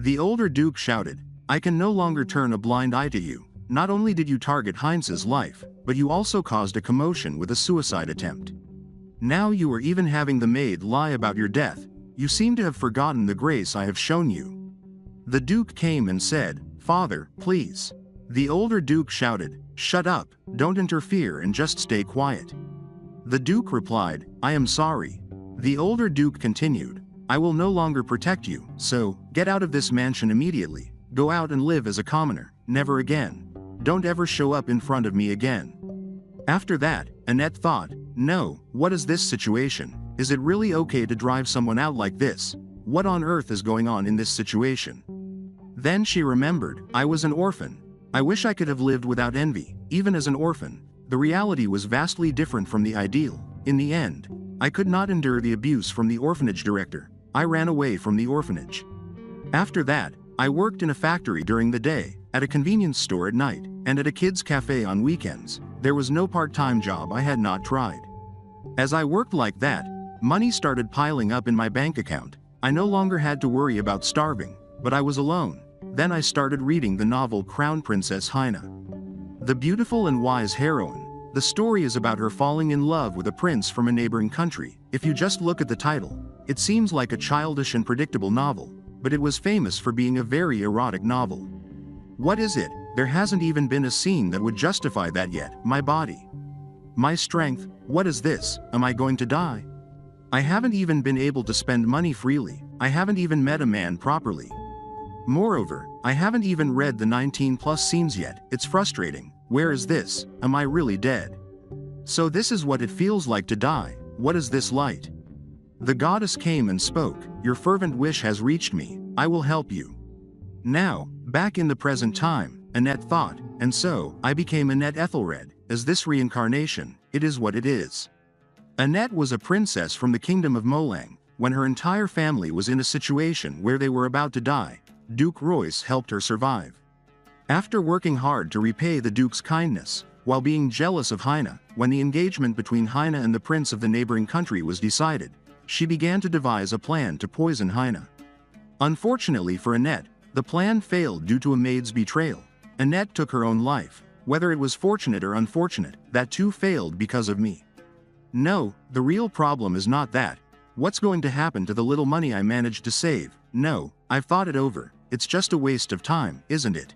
The older Duke shouted, "I can no longer turn a blind eye to you. Not only did you target Heinz's life, but you also caused a commotion with a suicide attempt. Now you are even having the maid lie about your death. You seem to have forgotten the grace I have shown you." The Duke came and said, "Father, please." The older Duke shouted, "Shut up, don't interfere and just stay quiet." The Duke replied, "I am sorry." The older Duke continued, "I will no longer protect you, so get out of this mansion immediately. Go out and live as a commoner, never again. Don't ever show up in front of me again." After that, Annette thought, "No, what is this situation? Is it really okay to drive someone out like this? What on earth is going on in this situation?" Then she remembered, "I was an orphan. I wish I could have lived without envy, even as an orphan." The reality was vastly different from the ideal. In the end, I could not endure the abuse from the orphanage director. I ran away from the orphanage. After that, I worked in a factory during the day, at a convenience store at night, and at a kids' cafe on weekends. There was no part-time job I had not tried. As I worked like that, money started piling up in my bank account. I no longer had to worry about starving, but I was alone. Then I started reading the novel Crown Princess Heine. The beautiful and wise heroine. The story is about her falling in love with a prince from a neighboring country. If you just look at the title, it seems like a childish and predictable novel, but it was famous for being a very erotic novel. What is it? There hasn't even been a scene that would justify that yet. My body. My strength. What is this? Am I going to die? I haven't even been able to spend money freely. I haven't even met a man properly. Moreover, I haven't even read the 19+ scenes yet. It's frustrating. Where is this? Am I really dead? So this is what it feels like to die. What is this light? The goddess came and spoke. Your fervent wish has reached me. I will help you. Now, back in the present time, Annette thought, and so, I became Annette Ethelred. As this reincarnation, it is what it is. Annette was a princess from the kingdom of Molang. When her entire family was in a situation where they were about to die, Duke Royce helped her survive. After working hard to repay the Duke's kindness, while being jealous of Heine, when the engagement between Heine and the prince of the neighboring country was decided, she began to devise a plan to poison Heine. Unfortunately for Annette, the plan failed due to a maid's betrayal. Annette took her own life. Whether it was fortunate or unfortunate, that too failed because of me. No, the real problem is not that. What's going to happen to the little money I managed to save? No, I've thought it over. It's just a waste of time, isn't it?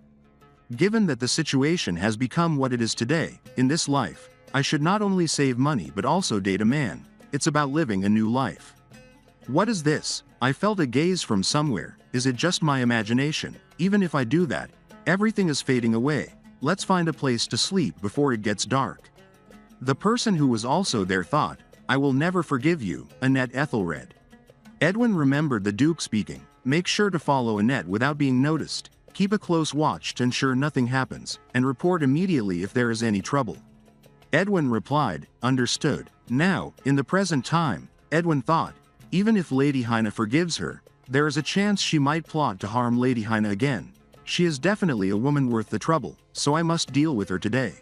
Given that the situation has become what it is today, in this life, I should not only save money but also date a man. It's about living a new life. What is this? I felt a gaze from somewhere. Is it just my imagination? Even if I do that, everything is fading away. Let's find a place to sleep before it gets dark. The person who was also there thought, I will never forgive you, Annette Ethelred. Edwin remembered the Duke speaking. Make sure to follow Annette without being noticed. Keep a close watch to ensure nothing happens, and report immediately if there is any trouble. Edwin replied, understood. Now, in the present time, Edwin thought, even if Lady Heine forgives her, there is a chance she might plot to harm Lady Heine again. She is definitely a woman worth the trouble, so I must deal with her today.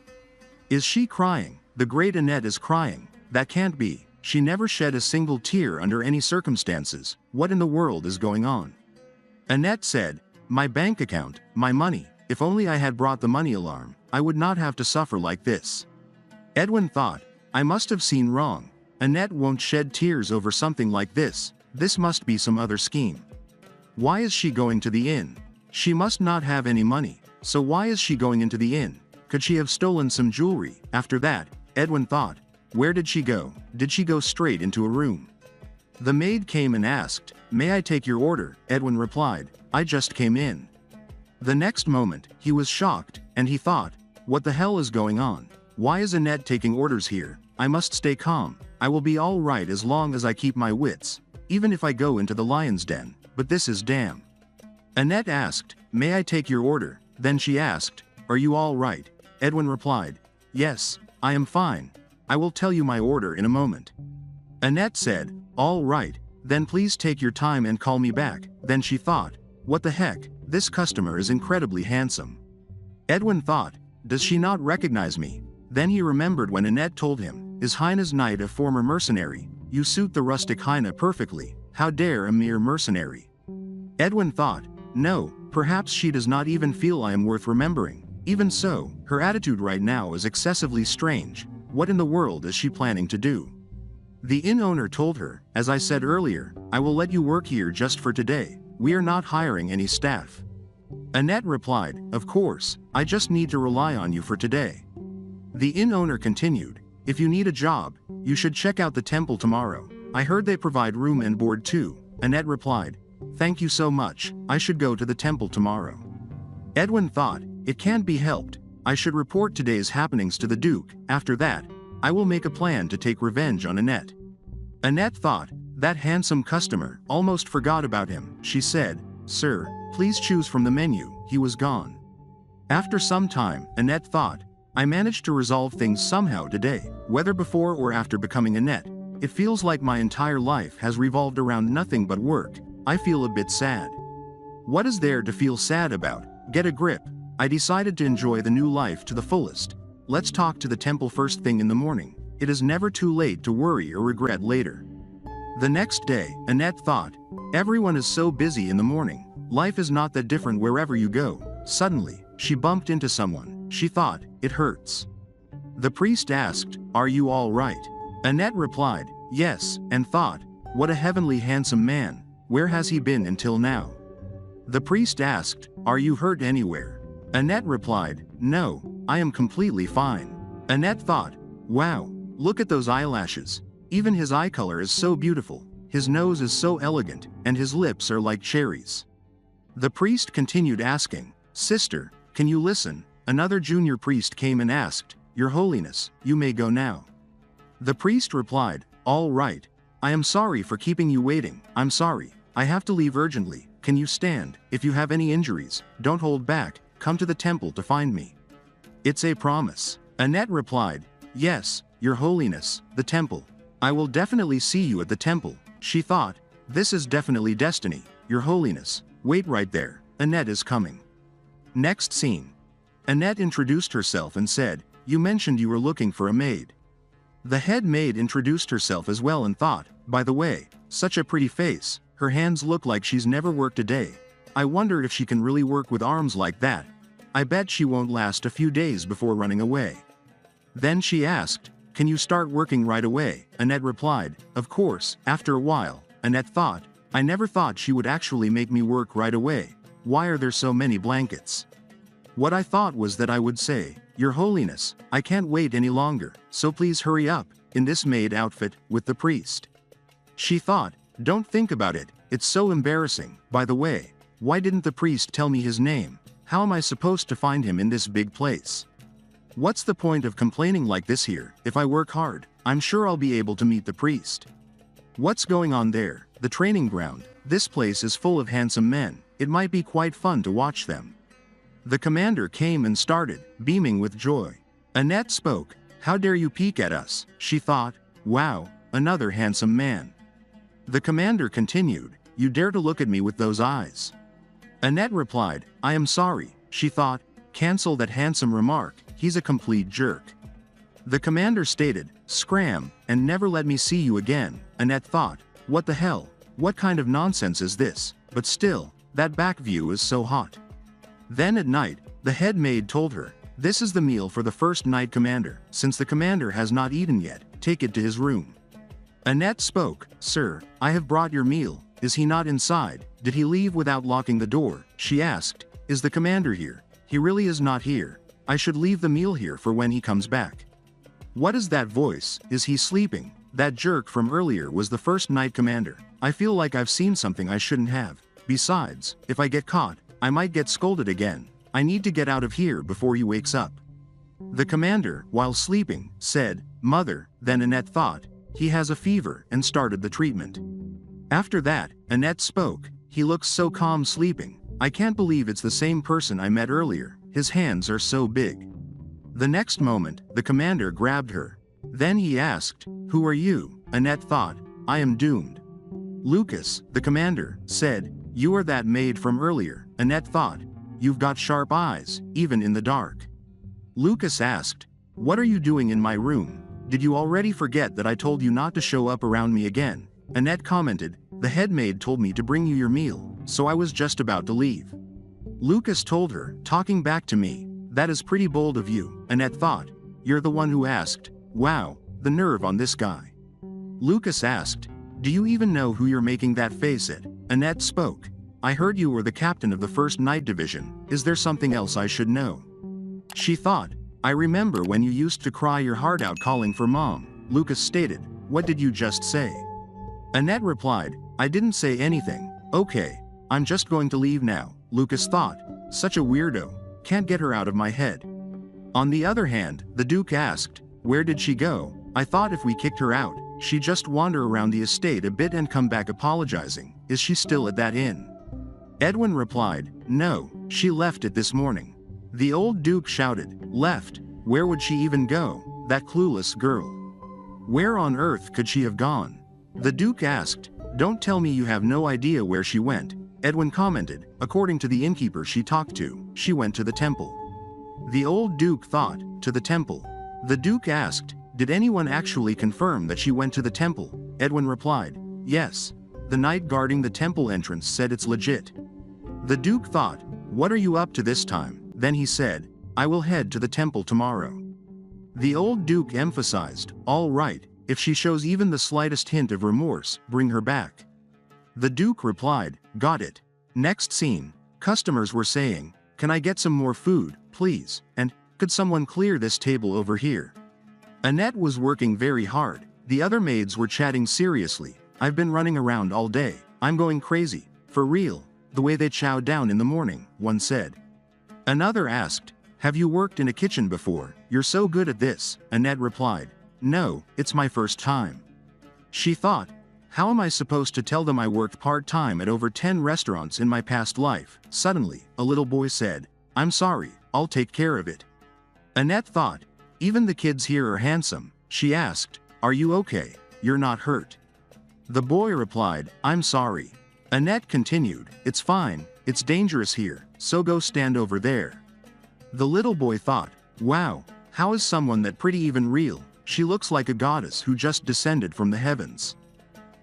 Is she crying? The great Annette is crying. That can't be. She never shed a single tear under any circumstances. What in the world is going on? Annette said, my bank account, my money. If only I had brought the money alarm, I would not have to suffer like this. Edwin thought, I must have seen wrong. Annette won't shed tears over something like this. This must be some other scheme. Why is she going to the inn? She must not have any money, so why is she going into the inn? Could she have stolen some jewelry? After that, Edwin thought, where did she go? Did she go straight into a room? The maid came and asked, may I take your order? Edwin replied, I just came in. The next moment, he was shocked, and he thought, what the hell is going on? Why is Annette taking orders here? I must stay calm. I will be all right as long as I keep my wits, even if I go into the lion's den, but this is damn. Annette asked, may I take your order? Then she asked, are you all right? Edwin replied, yes, I am fine. I will tell you my order in a moment. Annette said, all right, then please take your time and call me back. Then she thought, what the heck, this customer is incredibly handsome. Edwin thought, does she not recognize me? Then he remembered when Annette told him, is Heine's knight a former mercenary? You suit the rustic Heine perfectly. How dare a mere mercenary? Edwin thought, No, perhaps she does not even feel I am worth remembering. Even so, her attitude right now is excessively strange. What in the world is she planning to do? The inn owner told her, as I said earlier, I will let you work here just for today. We are not hiring any staff. Annette replied, of course, I just need to rely on you for today. The inn owner continued, if you need a job, you should check out the temple tomorrow. I heard they provide room and board too. Annette replied, thank you so much, I should go to the temple tomorrow. Edwin thought, it can't be helped. I should report today's happenings to the Duke. After that, I will make a plan to take revenge on Annette. Annette thought, that handsome customer, almost forgot about him. She said, sir, please choose from the menu. He was gone. After some time, Annette thought, I managed to resolve things somehow today, whether before or after becoming Annette. It feels like my entire life has revolved around nothing but work. I feel a bit sad. What is there to feel sad about? Get a grip. I decided to enjoy the new life to the fullest. Let's talk to the temple first thing in the morning. It is never too late to worry or regret later. The next day, Annette thought, everyone is so busy in the morning. Life is not that different wherever you go. Suddenly, she bumped into someone. She thought, it hurts. The priest asked, are you all right? Annette replied, yes, and thought, what a heavenly handsome man. Where has he been until now? The priest asked, are you hurt anywhere? Annette replied, no, I am completely fine. Annette thought, wow, look at those eyelashes. Even his eye color is so beautiful, his nose is so elegant, and his lips are like cherries. The priest continued asking, sister, can you listen? Another junior priest came and asked, Your Holiness, you may go now. The priest replied, all right. I am sorry for keeping you waiting. I'm sorry. I have to leave urgently. Can you stand? If you have any injuries, don't hold back. Come to the temple to find me. It's a promise. Annette replied, yes, Your Holiness, the temple. I will definitely see you at the temple. She thought, this is definitely destiny. Your Holiness, wait right there. Annette is coming. Next scene. Annette introduced herself and said, you mentioned you were looking for a maid. The head maid introduced herself as well and thought, by the way, such a pretty face. Her hands look like she's never worked a day. I wonder if she can really work with arms like that. I bet she won't last a few days before running away. Then she asked, can you start working right away? Annette replied, of course. After a while, Annette thought, I never thought she would actually make me work right away. Why are there so many blankets? What I thought was that I would say, Your Holiness, I can't wait any longer, so please hurry up, in this maid outfit, with the priest. She thought, don't think about it, it's so embarrassing. By the way, why didn't the priest tell me his name? How am I supposed to find him in this big place? What's the point of complaining like this here? If I work hard, I'm sure I'll be able to meet the priest. What's going on there? The training ground. This place is full of handsome men. It might be quite fun to watch them. The commander came and started, beaming with joy. Annette spoke, how dare you peek at us? She thought, wow, another handsome man. The commander continued, you dare to look at me with those eyes? Annette replied, I am sorry. She thought, cancel that handsome remark, he's a complete jerk. The commander stated, scram, and never let me see you again. Annette thought, what the hell? What kind of nonsense is this? But still, that back view is so hot. Then at night, the head maid told her, this is the meal for the first night commander. Since the commander has not eaten yet, take it to his room. Annette spoke, sir, I have brought your meal. Is he not inside? Did he leave without locking the door? She asked, is the commander here? He really is not here. I should leave the meal here for when he comes back. What is that voice? Is he sleeping? That jerk from earlier was the first night commander. I feel like I've seen something I shouldn't have. Besides, if I get caught, I might get scolded again. I need to get out of here before he wakes up. The commander, while sleeping, said, Mother. Then Annette thought, he has a fever, and started the treatment. After that, Annette spoke, he looks so calm sleeping. I can't believe it's the same person I met earlier. His hands are so big. The next moment, the commander grabbed her. Then he asked, who are you? Annette thought, I am doomed. Lucas, the commander, said, you are that maid from earlier. Annette thought, you've got sharp eyes, even in the dark. Lucas asked, what are you doing in my room? Did you already forget that I told you not to show up around me again? Annette commented, the head maid told me to bring you your meal, so I was just about to leave. Lucas told her, talking back to me. That is pretty bold of you, Annette thought. You're the one who asked. Wow, the nerve on this guy. Lucas asked, do you even know who you're making that face at? Annette spoke. I heard you were the captain of the 1st Night Division. Is there something else I should know? She thought. I remember when you used to cry your heart out calling for mom, Lucas stated. What did you just say? Annette replied, I didn't say anything. Okay, I'm just going to leave now, Lucas thought. Such a weirdo. Can't get her out of my head. On the other hand, the Duke asked, where did she go? I thought if we kicked her out, she'd just wander around the estate a bit and come back apologizing. Is she still at that inn? Edwin replied, no, she left it this morning. The old Duke shouted, left? Where would she even go, that clueless girl? Where on earth could she have gone? The Duke asked, don't tell me you have no idea where she went. Edwin commented, according to the innkeeper she talked to, she went to the temple. The old Duke thought, to the temple. The Duke asked, did anyone actually confirm that she went to the temple? Edwin replied, yes. The knight guarding the temple entrance said it's legit. The Duke thought, what are you up to this time? Then he said, I will head to the temple tomorrow. The old Duke emphasized, all right, if she shows even the slightest hint of remorse, bring her back. The Duke replied, got it. Next scene, customers were saying, can I get some more food, please, and, could someone clear this table over here? Annette was working very hard. The other maids were chatting seriously. I've been running around all day. I'm going crazy. For real. The way they chow down in the morning, one said. Another asked, have you worked in a kitchen before? You're so good at this, Annette replied. No, it's my first time. She thought, how am I supposed to tell them I worked part-time at over 10 restaurants in my past life? Suddenly, a little boy said, I'm sorry, I'll take care of it. Annette thought, even the kids here are handsome. She asked, are you okay? You're not hurt. The boy replied, I'm sorry. Annette continued, it's fine, it's dangerous here, so go stand over there. The little boy thought, wow, how is someone that pretty even real? She looks like a goddess who just descended from the heavens.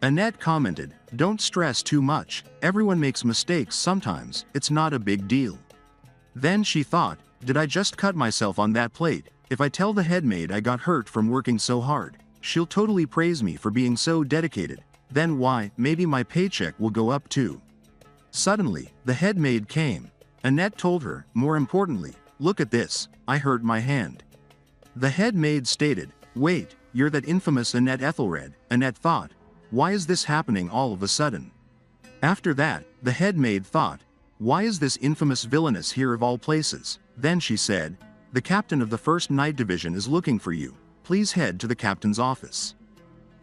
Annette commented, don't stress too much, everyone makes mistakes sometimes, it's not a big deal. Then she thought, did I just cut myself on that plate? If I tell the head maid I got hurt from working so hard, she'll totally praise me for being so dedicated. Then why, maybe my paycheck will go up too. Suddenly, the head maid came. Annette told her, more importantly, look at this, I hurt my hand. The head maid stated, wait, you're that infamous Annette Ethelred. Annette thought, why is this happening all of a sudden? After that, the head maid thought, why is this infamous villainess here of all places? Then she said, the captain of the 1st Night Division is looking for you. Please head to the captain's office.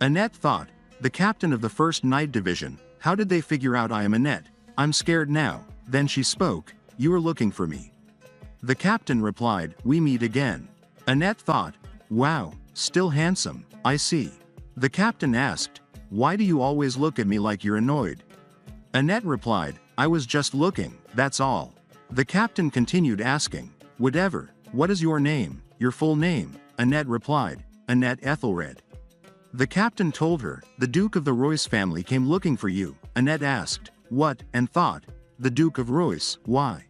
Annette thought, the captain of the 1st Night Division, how did they figure out I am Annette? I'm scared now. Then she spoke, you are looking for me. The captain replied, we meet again. Annette thought, wow, still handsome, I see. The captain asked, why do you always look at me like you're annoyed? Annette replied, I was just looking, that's all. The captain continued asking, whatever, what is your name, your full name? Annette replied, Annette Ethelred. The captain told her, the Duke of the Royce family came looking for you. Annette asked, what, and thought, the Duke of Royce, why?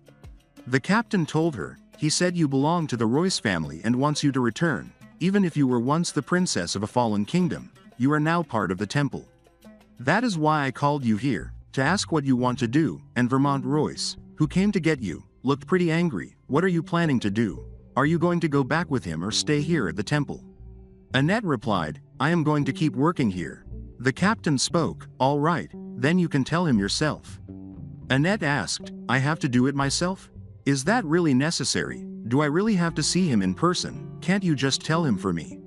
The captain told her, he said you belong to the Royce family and wants you to return. Even if you were once the princess of a fallen kingdom, you are now part of the temple. That is why I called you here, to ask what you want to do, and Vermont Royce, who came to get you, looked pretty angry. What are you planning to do? Are you going to go back with him or stay here at the temple? Annette replied, I am going to keep working here. The captain spoke, all right, then you can tell him yourself. Annette asked, I have to do it myself? Is that really necessary? Do I really have to see him in person? Can't you just tell him for me?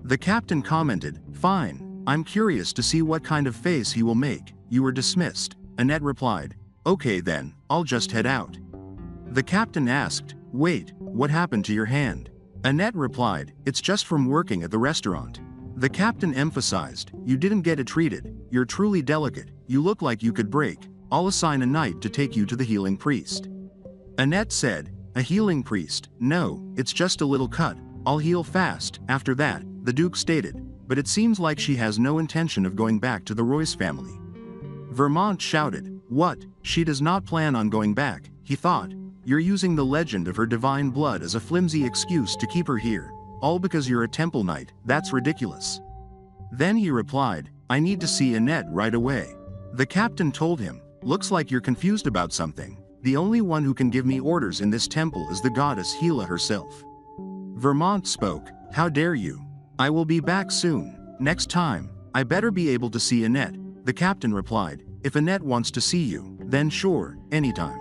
The captain commented, fine, I'm curious to see what kind of face he will make. You were dismissed. Annette replied, okay then, I'll just head out. The captain asked, wait, what happened to your hand? Annette replied, it's just from working at the restaurant. The captain emphasized, you didn't get it treated, you're truly delicate, you look like you could break. I'll assign a knight to take you to the healing priest. Annette said, a healing priest? No, it's just a little cut, I'll heal fast. After that, the Duke stated, but it seems like she has no intention of going back to the Royce family. Vermont shouted. What? She does not plan on going back, he thought. You're using the legend of her divine blood as a flimsy excuse to keep her here. All because you're a temple knight, that's ridiculous. Then he replied, I need to see Annette right away. The captain told him, looks like you're confused about something. The only one who can give me orders in this temple is the goddess Hela herself. Vermont spoke, how dare you? I will be back soon. Next time, I better be able to see Annette. The captain replied, if Annette wants to see you, then sure, anytime.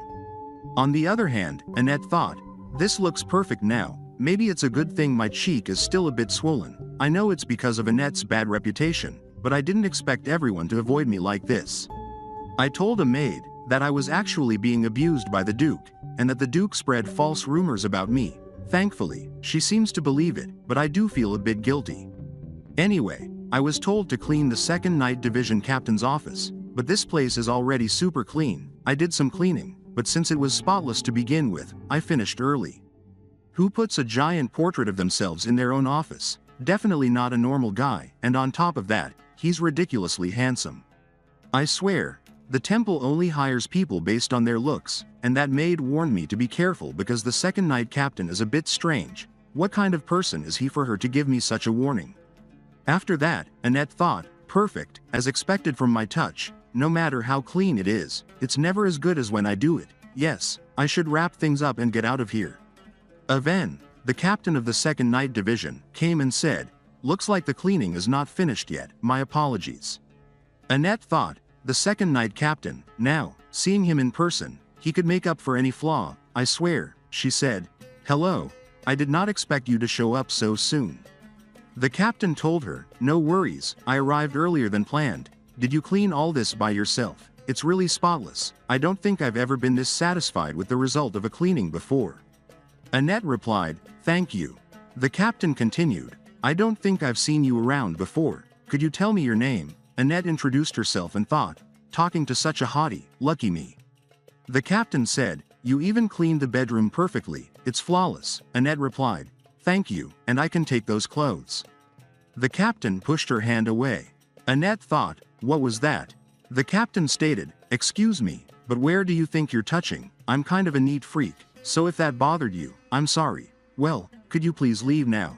On the other hand, Annette thought, this looks perfect now. Maybe it's a good thing my cheek is still a bit swollen. I know it's because of Annette's bad reputation, but I didn't expect everyone to avoid me like this. I told a maid that I was actually being abused by the Duke, and that the Duke spread false rumors about me. Thankfully, she seems to believe it, but I do feel a bit guilty. Anyway, I was told to clean the 2nd Night Division captain's office, but this place is already super clean. I did some cleaning, but since it was spotless to begin with, I finished early. Who puts a giant portrait of themselves in their own office? Definitely not a normal guy, and on top of that, he's ridiculously handsome. I swear, the temple only hires people based on their looks, and that maid warned me to be careful because the 2nd Night Captain is a bit strange. What kind of person is he for her to give me such a warning? After that, Annette thought, perfect, as expected from my touch. No matter how clean it is, it's never as good as when I do it. Yes, I should wrap things up and get out of here. Aven, the captain of the 2nd Night Division, came and said, looks like the cleaning is not finished yet, my apologies. Annette thought, the 2nd Night Captain, now, seeing him in person, he could make up for any flaw. I swear, she said. Hello, I did not expect you to show up so soon. The captain told her, no worries, I arrived earlier than planned. Did you clean all this by yourself? It's really spotless. I don't think I've ever been this satisfied with the result of a cleaning before. Annette replied, thank you. The captain continued, I don't think I've seen you around before. Could you tell me your name? Annette introduced herself and thought, talking to such a hottie, lucky me. The captain said, you even cleaned the bedroom perfectly, it's flawless. Annette replied, thank you, and I can take those clothes. The captain pushed her hand away. Annette thought, what was that? The captain stated, excuse me, but where do you think you're touching? I'm kind of a neat freak, so if that bothered you, I'm sorry. Well, could you please leave now?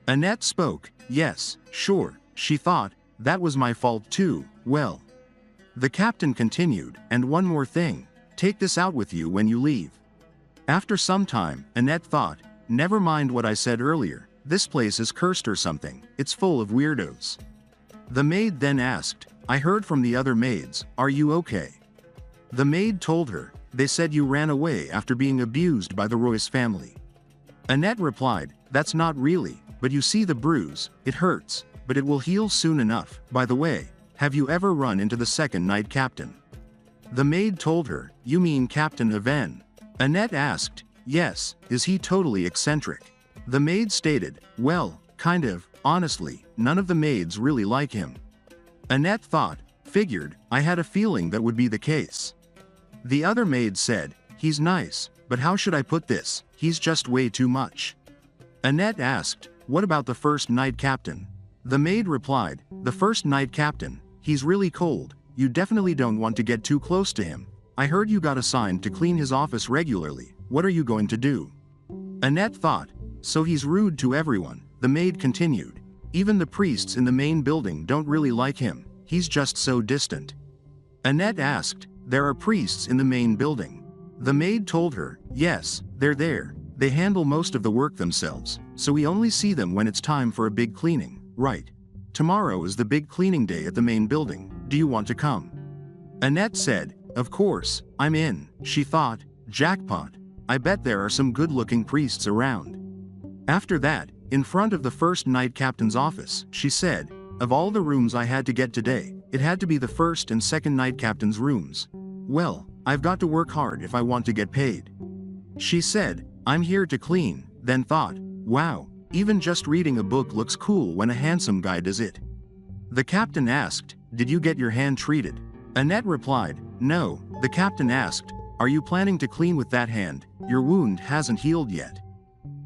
Annette spoke, yes, sure, she thought, that was my fault too, well. The captain continued, and one more thing, take this out with you when you leave. After some time, Annette thought, never mind what I said earlier, this place is cursed or something, it's full of weirdos. The maid then asked, I heard from the other maids, are you okay? The maid told her, they said you ran away after being abused by the Royce family. Annette replied, that's not really, but you see the bruise, it hurts, but it will heal soon enough. By the way, have you ever run into the 2nd Night Captain? The maid told her, you mean Captain Aven? Annette asked, yes, is he totally eccentric? The maid stated, well, kind of, honestly, none of the maids really like him. Annette thought, figured, I had a feeling that would be the case. The other maid said, he's nice, but how should I put this, he's just way too much. Annette asked, what about the 1st Night Captain? The maid replied, the 1st Night Captain, he's really cold, you definitely don't want to get too close to him. I heard you got assigned to clean his office regularly, what are you going to do? Annette thought, so he's rude to everyone. The maid continued, even the priests in the main building don't really like him, he's just so distant. Annette asked, there are priests in the main building? The maid told her, yes, they're there, they handle most of the work themselves, so we only see them when it's time for a big cleaning, right? Tomorrow is the big cleaning day at the main building, do you want to come? Annette said, of course, I'm in. She thought, jackpot, I bet there are some good-looking priests around. After that, in front of the 1st Night Captain's office, she said, of all the rooms I had to get today, it had to be the 1st and 2nd Night Captain's rooms. Well, I've got to work hard if I want to get paid. She said, I'm here to clean, then thought, wow, even just reading a book looks cool when a handsome guy does it. The captain asked, did you get your hand treated? Annette replied, no. The captain asked, are you planning to clean with that hand? Your wound hasn't healed yet.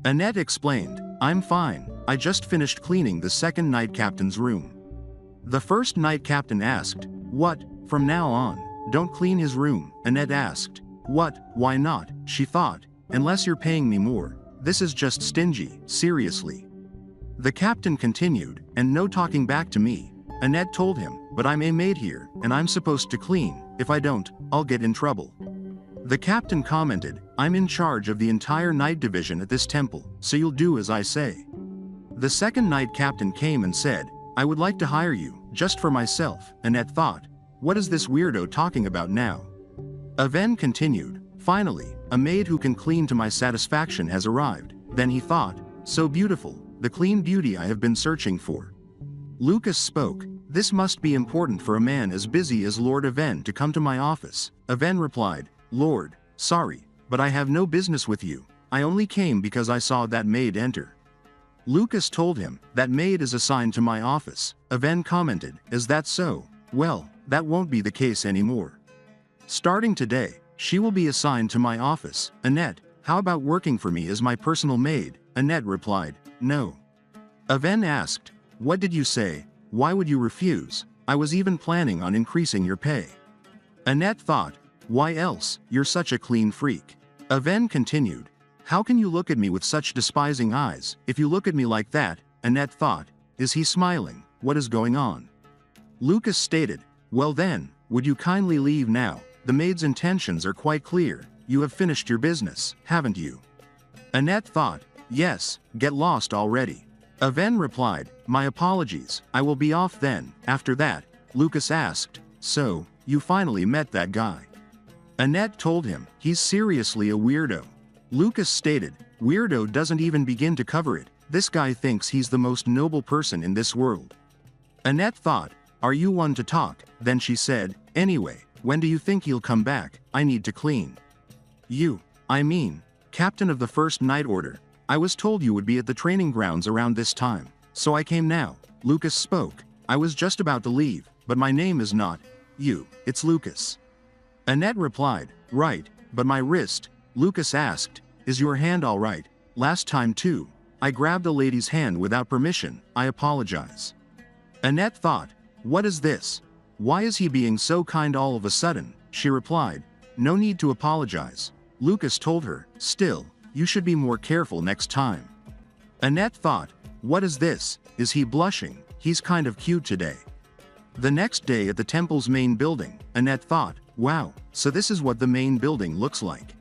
Annette explained, I'm fine, I just finished cleaning the 2nd Night Captain's room. The 1st Night Captain asked, what, From now on, don't clean his room, Annette asked. What, why not, she thought, unless you're paying me more. This is just stingy, seriously. The captain continued, and no talking back to me. Annette told him, but I'm a maid here, and I'm supposed to clean. If I don't, I'll get in trouble. The captain commented, I'm in charge of the entire night division at this temple, so you'll do as I say. The second night captain came and said, I would like to hire you, just for myself. Annette thought, what is this weirdo talking about now? Aven continued, finally, a maid who can clean to my satisfaction has arrived. Then he thought, so beautiful, the clean beauty I have been searching for. Lucas spoke, this must be important for a man as busy as Lord Aven to come to my office. Aven replied, Lord, sorry, but I have no business with you. I only came because I saw that maid enter. Lucas told him, that maid is assigned to my office. Aven commented, is that so? Well, that won't be the case anymore. Starting today, she will be assigned to my office. Annette, how about working for me as my personal maid? Annette replied, no. Aven asked, what did you say? Why would you refuse? I was even planning on increasing your pay. Annette thought, why else, you're such a clean freak. Aven continued, how can you look at me with such despising eyes? If you look at me like that, Annette thought, is he smiling? What is going on? Lucas stated, well then, would you kindly leave now? The maid's intentions are quite clear. You have finished your business, haven't you? Annette thought, yes, get lost already. Aven replied, my apologies, I will be off then. After that, Lucas asked, so, you finally met that guy? Annette told him, he's seriously a weirdo. Lucas stated, weirdo doesn't even begin to cover it. This guy thinks he's the most noble person in this world. Annette thought, are you one to talk? Then she said, anyway, when do you think he'll come back? I need to clean. You, I mean, captain of the first night order. I was told you would be at the training grounds around this time, so I came now. Lucas spoke, I was just about to leave, but my name is not you, it's Lucas. Annette replied, right, but my wrist. Lucas asked, is your hand all right? Last time too, I grabbed a lady's hand without permission, I apologize. Annette thought, what is this? Why is he being so kind all of a sudden? She replied, no need to apologize. Lucas told her, still, you should be more careful next time. Annette thought, what is this? Is he blushing? He's kind of cute today. The next day at the temple's main building, Annette thought, wow, so this is what the main building looks like.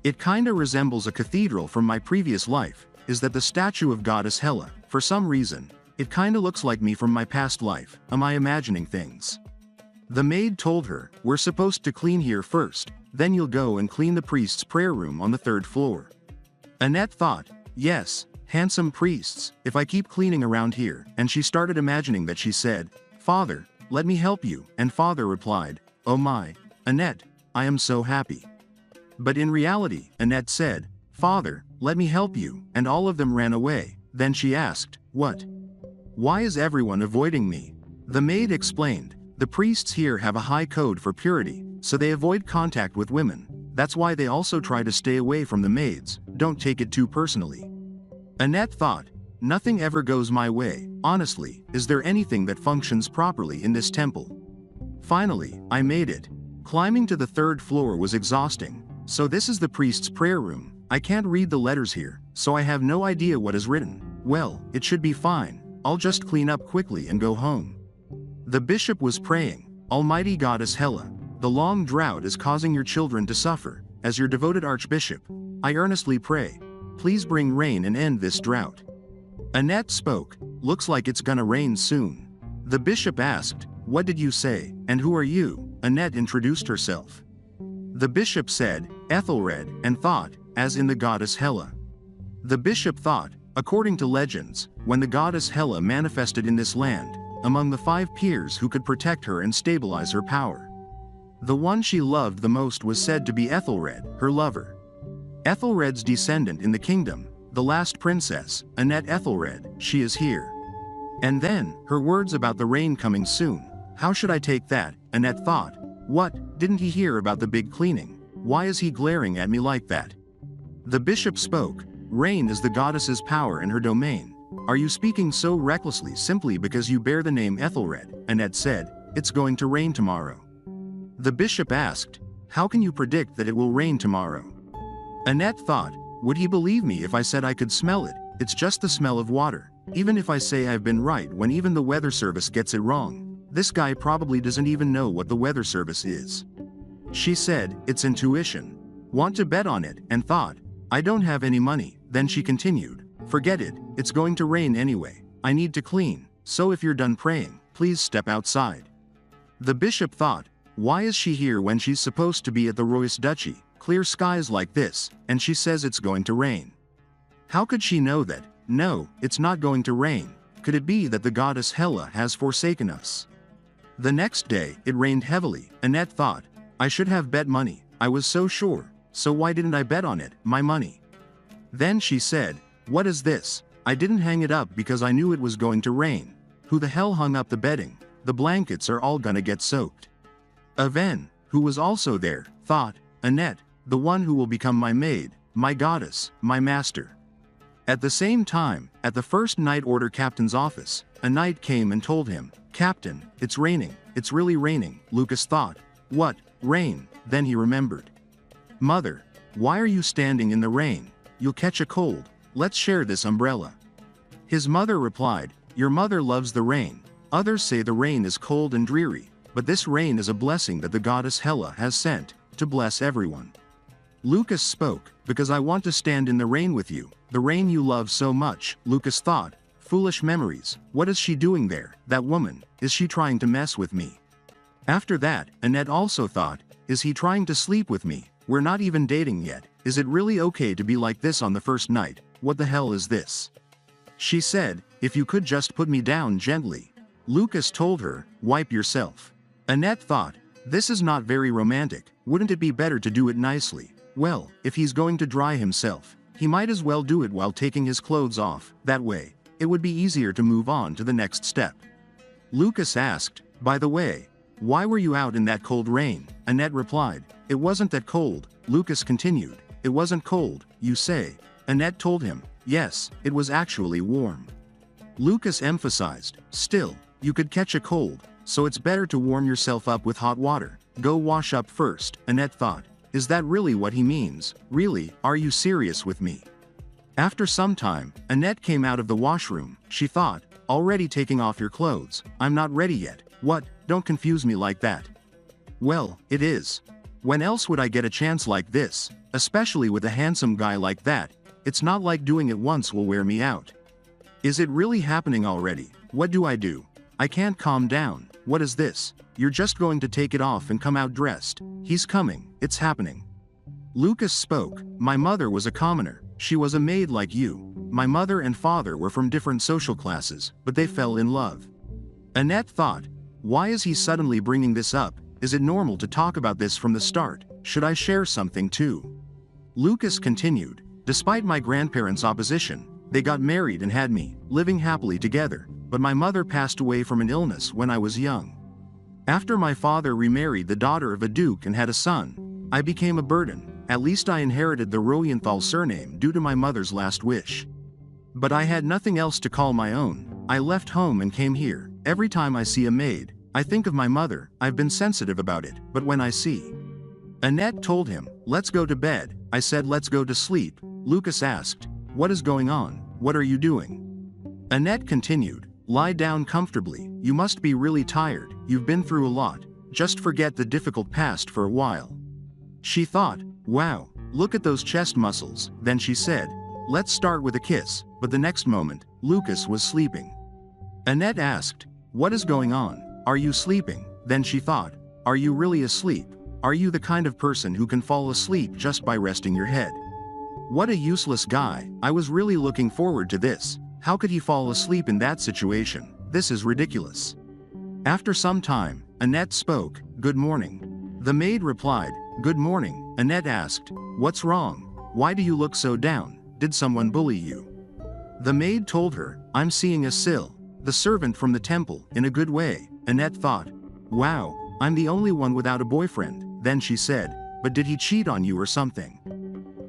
It kinda resembles a cathedral from my previous life. Is that the statue of goddess Hela? For some reason, it kinda looks like me from my past life. Am I imagining things? The maid told her, we're supposed to clean here first, then you'll go and clean the priest's prayer room on the 3rd floor. Annette thought, yes, handsome priests, if I keep cleaning around here, and she started imagining that she said, Father, let me help you, and Father replied, oh my, Annette, I am so happy. But in reality, Annette said, Father, let me help you, and all of them ran away. Then she asked, what? Why is everyone avoiding me? The maid explained, the priests here have a high code for purity, so they avoid contact with women. That's why they also try to stay away from the maids. Don't take it too personally. Annette thought, nothing ever goes my way. Honestly, is there anything that functions properly in this temple? Finally, I made it. Climbing to the 3rd floor was exhausting. So this is the priest's prayer room. I can't read the letters here, so I have no idea what is written. Well, it should be fine. I'll just clean up quickly and go home. The bishop was praying, Almighty Goddess Hela, the long drought is causing your children to suffer. As your devoted archbishop, I earnestly pray, please bring rain and end this drought. Annette spoke, looks like it's gonna rain soon. The bishop asked, what did you say, and who are you? Annette introduced herself. The bishop said, Ethelred, and thought, as in the goddess Hela. The bishop thought, according to legends, when the goddess Hela manifested in this land, among the 5 peers who could protect her and stabilize her power. The one she loved the most was said to be Ethelred, her lover. Ethelred's descendant in the kingdom, the last princess, Annette Ethelred, she is here. And then, her words about the rain coming soon. How should I take that? Annette thought. What, didn't he hear about the big cleaning? Why is he glaring at me like that? The bishop spoke, rain is the goddess's power in her domain. Are you speaking so recklessly simply because you bear the name Ethelred? Annette said, it's going to rain tomorrow. The bishop asked, "How can you predict that it will rain tomorrow?" Annette thought, would he believe me if I said I could smell it? It's just the smell of water. Even if I say I've been right when even the weather service gets it wrong, this guy probably doesn't even know what the weather service is. She said, it's intuition. Want to bet on it, and thought, I don't have any money. Then she continued, forget it, it's going to rain anyway. I need to clean, so if you're done praying, please step outside. The bishop thought, why is she here when she's supposed to be at the Royce Duchy, clear skies like this, and she says it's going to rain? How could she know that? No, it's not going to rain. Could it be that the goddess Hela has forsaken us? The next day, it rained heavily. Annette thought, I should have bet money. I was so sure. So why didn't I bet on it, my money? Then she said, what is this? I didn't hang it up because I knew it was going to rain. Who the hell hung up the bedding? The blankets are all gonna get soaked. Aven, who was also there, thought, Annette, the one who will become my maid, my goddess, my master. At the same time, at the first night order captain's office, a knight came and told him, Captain, it's raining, it's really raining. Lucas thought, what, rain? Then he remembered. Mother, why are you standing in the rain? You'll catch a cold, let's share this umbrella. His mother replied, your mother loves the rain. Others say the rain is cold and dreary, but this rain is a blessing that the goddess Hela has sent, to bless everyone. Lucas spoke, because I want to stand in the rain with you, the rain you love so much. Lucas thought, foolish memories, what is she doing there, that woman, is she trying to mess with me? After that, Annette also thought, is he trying to sleep with me? We're not even dating yet, is it really okay to be like this on the first night? What the hell is this? She said, if you could just put me down gently. Lucas told her, wipe yourself. Annette thought, this is not very romantic, wouldn't it be better to do it nicely? Well, if he's going to dry himself, he might as well do it while taking his clothes off, that way, it would be easier to move on to the next step. Lucas asked, by the way, why were you out in that cold rain? Annette replied, it wasn't that cold. Lucas continued, it wasn't cold, you say? Annette told him, yes, it was actually warm. Lucas emphasized, still, you could catch a cold, so it's better to warm yourself up with hot water. Go wash up first. Annette thought, is that really what he means? Really, are you serious with me? After some time, Annette came out of the washroom. She thought, already taking off your clothes? I'm not ready yet. What? Don't confuse me like that. Well, it is. When else would I get a chance like this? Especially with a handsome guy like that. It's not like doing it once will wear me out. Is it really happening already? What do I do? I can't calm down. What is this? You're just going to take it off and come out dressed. He's coming. It's happening. Lucas spoke. My mother was a commoner. She was a maid like you. My mother and father were from different social classes, but they fell in love. Annette thought, why is he suddenly bringing this up? Is it normal to talk about this from the start? Should I share something too? Lucas continued, despite my grandparents' opposition, they got married and had me, living happily together, but my mother passed away from an illness when I was young. After my father remarried the daughter of a duke and had a son, I became a burden. At least I inherited the Royenthal surname due to my mother's last wish. But I had nothing else to call my own. I left home and came here. Every time I see a maid, I think of my mother. I've been sensitive about it, but when I see... Annette told him, let's go to bed. I said let's go to sleep. Lucas asked, what is going on? What are you doing? Annette continued, lie down comfortably. You must be really tired. You've been through a lot. Just forget the difficult past for a while. She thought, wow, look at those chest muscles. Then she said, let's start with a kiss. But the next moment, Lucas was sleeping. Annette asked, what is going on? Are you sleeping? Then she thought, are you really asleep? Are you the kind of person who can fall asleep just by resting your head? What a useless guy. I was really looking forward to this. How could he fall asleep in that situation? This is ridiculous. After some time, Annette spoke, good morning. The maid replied, good morning. Annette asked, what's wrong? Why do you look so down? Did someone bully you? The maid told her, I'm seeing a Sil, the servant from the temple, in a good way. Annette thought, wow, I'm the only one without a boyfriend. Then she said, but did he cheat on you or something?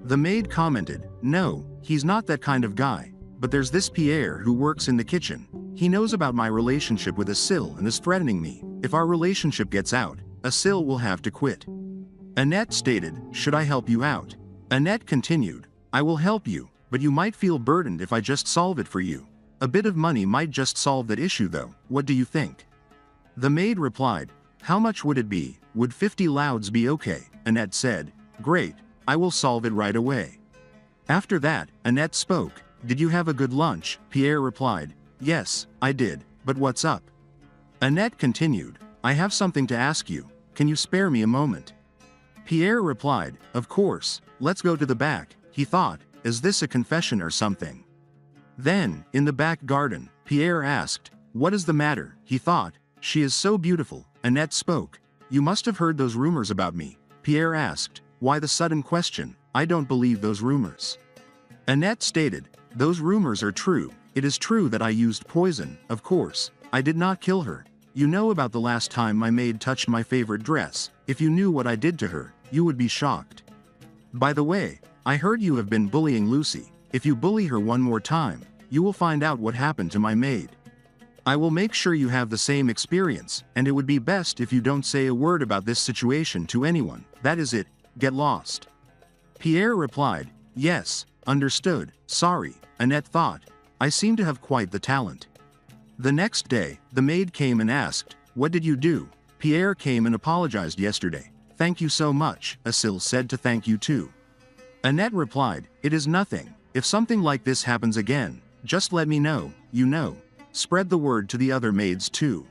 The maid commented, no, he's not that kind of guy, but there's this Pierre who works in the kitchen. He knows about my relationship with a Sil and is threatening me. If our relationship gets out, Asil will have to quit. Annette stated, should I help you out? Annette continued, I will help you, but you might feel burdened if I just solve it for you. A bit of money might just solve that issue though, what do you think? The maid replied, how much would it be? Would 50 louds be okay? Annette said, great, I will solve it right away. After that, Annette spoke, did you have a good lunch? Pierre replied, yes, I did, but what's up? Annette continued, I have something to ask you, can you spare me a moment? Pierre replied, of course, let's go to the back. He thought, is this a confession or something? Then, in the back garden, Pierre asked, what is the matter? He thought, she is so beautiful. Annette spoke, you must have heard those rumors about me. Pierre asked, why the sudden question? I don't believe those rumors. Annette stated, those rumors are true. It is true that I used poison, of course. I did not kill her. You know about the last time my maid touched my favorite dress. If you knew what I did to her, you would be shocked. By the way, I heard you have been bullying Lucy. If you bully her one more time, you will find out what happened to my maid. I will make sure you have the same experience, and it would be best if you don't say a word about this situation to anyone. That is it, get lost. Pierre replied, yes, understood, sorry. Annette thought, I seem to have quite the talent. The next day, the maid came and asked, what did you do? Pierre came and apologized yesterday. Thank you so much, Asil said to thank you too. Annette replied, it is nothing. If something like this happens again, just let me know, you know. Spread the word to the other maids too.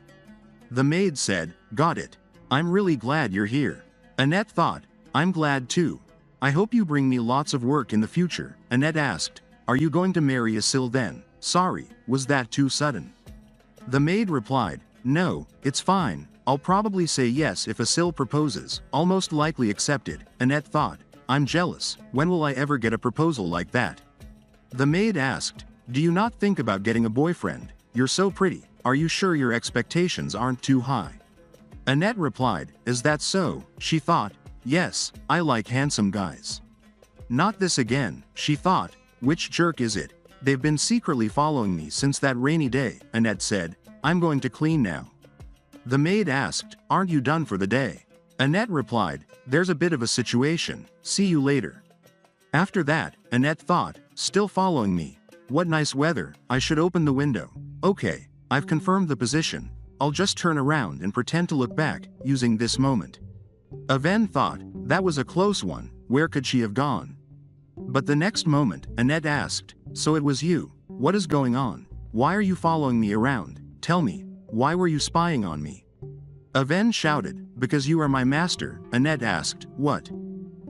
The maid said, got it. I'm really glad you're here. Annette thought, I'm glad too. I hope you bring me lots of work in the future. Annette asked, are you going to marry Asil then? Sorry, was that too sudden? The maid replied, no, it's fine. I'll probably say yes if Asil proposes, almost likely accepted. Annette thought, I'm jealous. When will I ever get a proposal like that? The maid asked, do you not think about getting a boyfriend? You're so pretty. Are you sure your expectations aren't too high? Annette replied, is that so? She thought, yes, I like handsome guys. Not this again, she thought, which jerk is it? They've been secretly following me since that rainy day. Annette said, I'm going to clean now. The maid asked, aren't you done for the day? Annette replied, there's a bit of a situation, see you later. After that, Annette thought, still following me. What nice weather, I should open the window. Okay, I've confirmed the position. I'll just turn around and pretend to look back, using this moment. Aven thought, that was a close one, where could she have gone? But the next moment, Annette asked, so it was you, what is going on? Why are you following me around? Tell me, why were you spying on me? Aven shouted, because you are my master. Annette asked, what?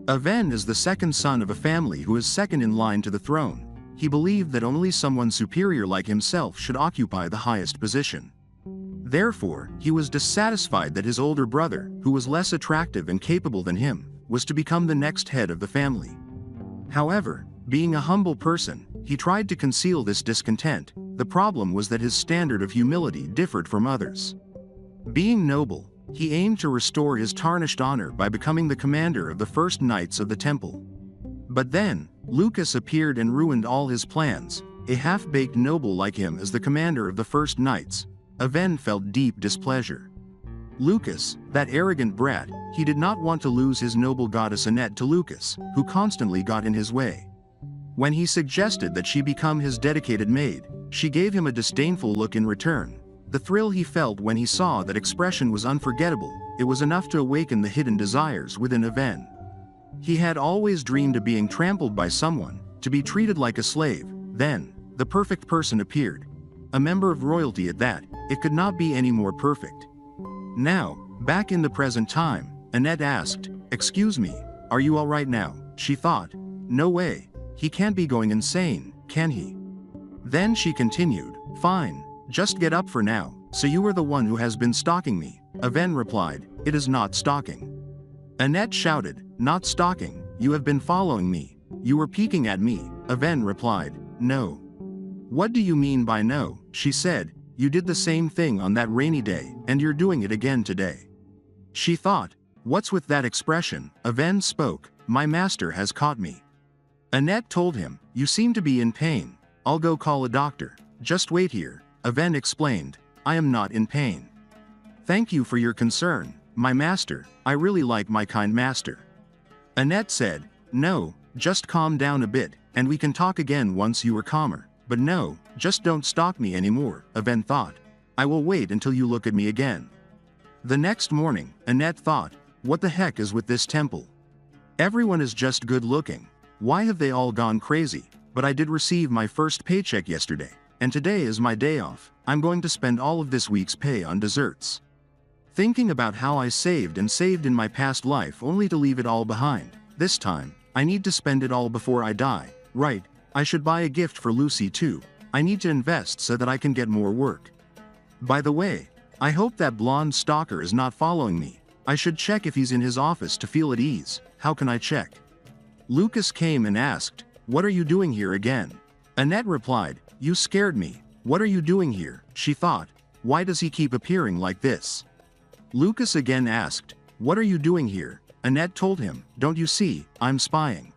Aven is the second son of a family who is second in line to the throne. He believed that only someone superior like himself should occupy the highest position. Therefore, he was dissatisfied that his older brother, who was less attractive and capable than him, was to become the next head of the family. However, being a humble person, he tried to conceal this discontent. The problem was that his standard of humility differed from others. Being noble, he aimed to restore his tarnished honor by becoming the commander of the first knights of the temple. But then, Lucas appeared and ruined all his plans. A half-baked noble like him as the commander of the first knights, Aven felt deep displeasure. Lucas, that arrogant brat, he did not want to lose his noble goddess Annette to Lucas, who constantly got in his way. When he suggested that she become his dedicated maid, she gave him a disdainful look in return. The thrill he felt when he saw that expression was unforgettable. It was enough to awaken the hidden desires within Aven. He had always dreamed of being trampled by someone, to be treated like a slave. Then, the perfect person appeared. A member of royalty at that. It could not be any more perfect. Now, back in the present time, Annette asked, excuse me, are you all right now? She thought, no way, he can't be going insane, can he? Then she continued, fine, just get up for now. So you are the one who has been stalking me? Aven replied, it is not stalking. Annette shouted, not stalking, you have been following me. You were peeking at me. Aven replied, no. What do you mean by no? She said, you did the same thing on that rainy day, and you're doing it again today. She thought, what's with that expression? Aven spoke, my master has caught me. Annette told him, you seem to be in pain. I'll go call a doctor. Just wait here. Aven explained, I am not in pain. Thank you for your concern. My master, I really like my kind master. Annette said, no, just calm down a bit, and we can talk again once you are calmer. But no, just don't stalk me anymore, Aven thought. I will wait until you look at me again. The next morning, Annette thought, what the heck is with this temple? Everyone is just good looking. Why have they all gone crazy? But I did receive my first paycheck yesterday, and today is my day off. I'm going to spend all of this week's pay on desserts. Thinking about how I saved and saved in my past life only to leave it all behind. This time, I need to spend it all before I die. Right, I should buy a gift for Lucy too. I need to invest so that I can get more work. By the way, I hope that blonde stalker is not following me. I should check if he's in his office to feel at ease. How can I check? Lucas came and asked, what are you doing here again? Annette replied, you scared me. What are you doing here? She thought, why does he keep appearing like this? Lucas again asked, what are you doing here? Annette told him, don't you see, I'm spying.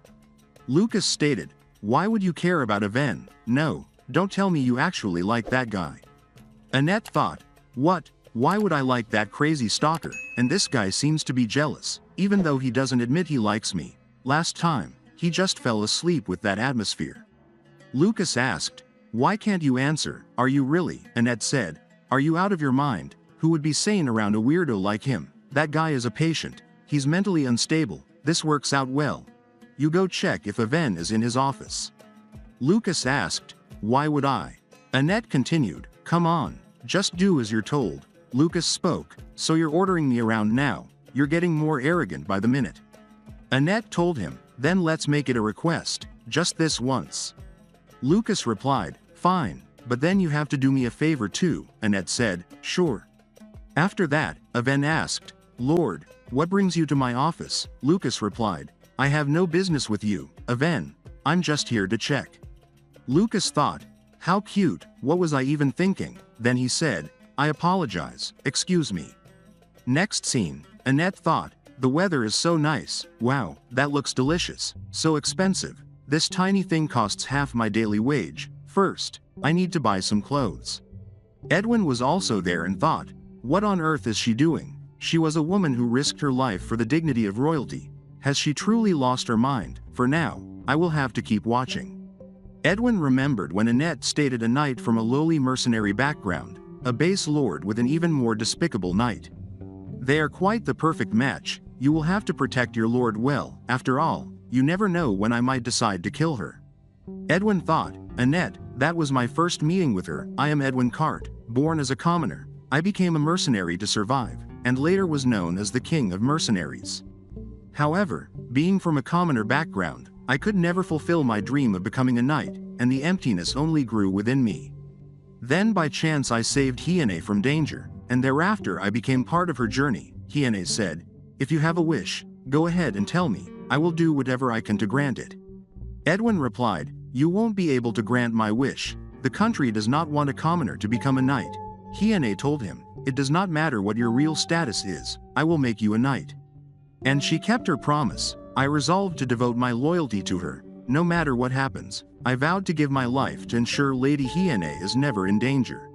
Lucas stated, why would you care about Aven? No, don't tell me you actually like that guy. Annette thought, what? Why would I like that crazy stalker? And this guy seems to be jealous, even though he doesn't admit he likes me. Last time, he just fell asleep with that atmosphere. Lucas asked, why can't you answer? Are you really? Annette said, are you out of your mind? Who would be sane around a weirdo like him? That guy is a patient. He's mentally unstable. This works out well. You go check if Aven is in his office. Lucas asked, why would I? Annette continued, come on, just do as you're told. Lucas spoke, so you're ordering me around now. You're getting more arrogant by the minute. Annette told him, then let's make it a request, just this once. Lucas replied, fine, but then you have to do me a favor too. Annette said, sure. After that, Aven asked, Lord, what brings you to my office? Lucas replied, I have no business with you, Aven. I'm just here to check. Lucas thought, how cute, what was I even thinking? Then he said, I apologize, excuse me. Next scene, Annette thought, the weather is so nice, wow, that looks delicious, so expensive. This tiny thing costs half my daily wage. First, I need to buy some clothes. Edwin was also there and thought, what on earth is she doing? She was a woman who risked her life for the dignity of royalty. Has she truly lost her mind? For now, I will have to keep watching. Edwin remembered when Annette stated a knight from a lowly mercenary background, a base lord with an even more despicable knight. They are quite the perfect match. You will have to protect your lord well. After all, you never know when I might decide to kill her. Edwin thought, Annette, that was my first meeting with her. I am Edwin Cart, born as a commoner. I became a mercenary to survive, and later was known as the king of mercenaries. However, being from a commoner background, I could never fulfill my dream of becoming a knight, and the emptiness only grew within me. Then by chance I saved Hyene from danger, and thereafter I became part of her journey. Hyene said, if you have a wish, go ahead and tell me, I will do whatever I can to grant it. Edwin replied, you won't be able to grant my wish. The country does not want a commoner to become a knight. Hyene told him, it does not matter what your real status is, I will make you a knight. And she kept her promise. I resolved to devote my loyalty to her. No matter what happens, I vowed to give my life to ensure Lady Hyene is never in danger.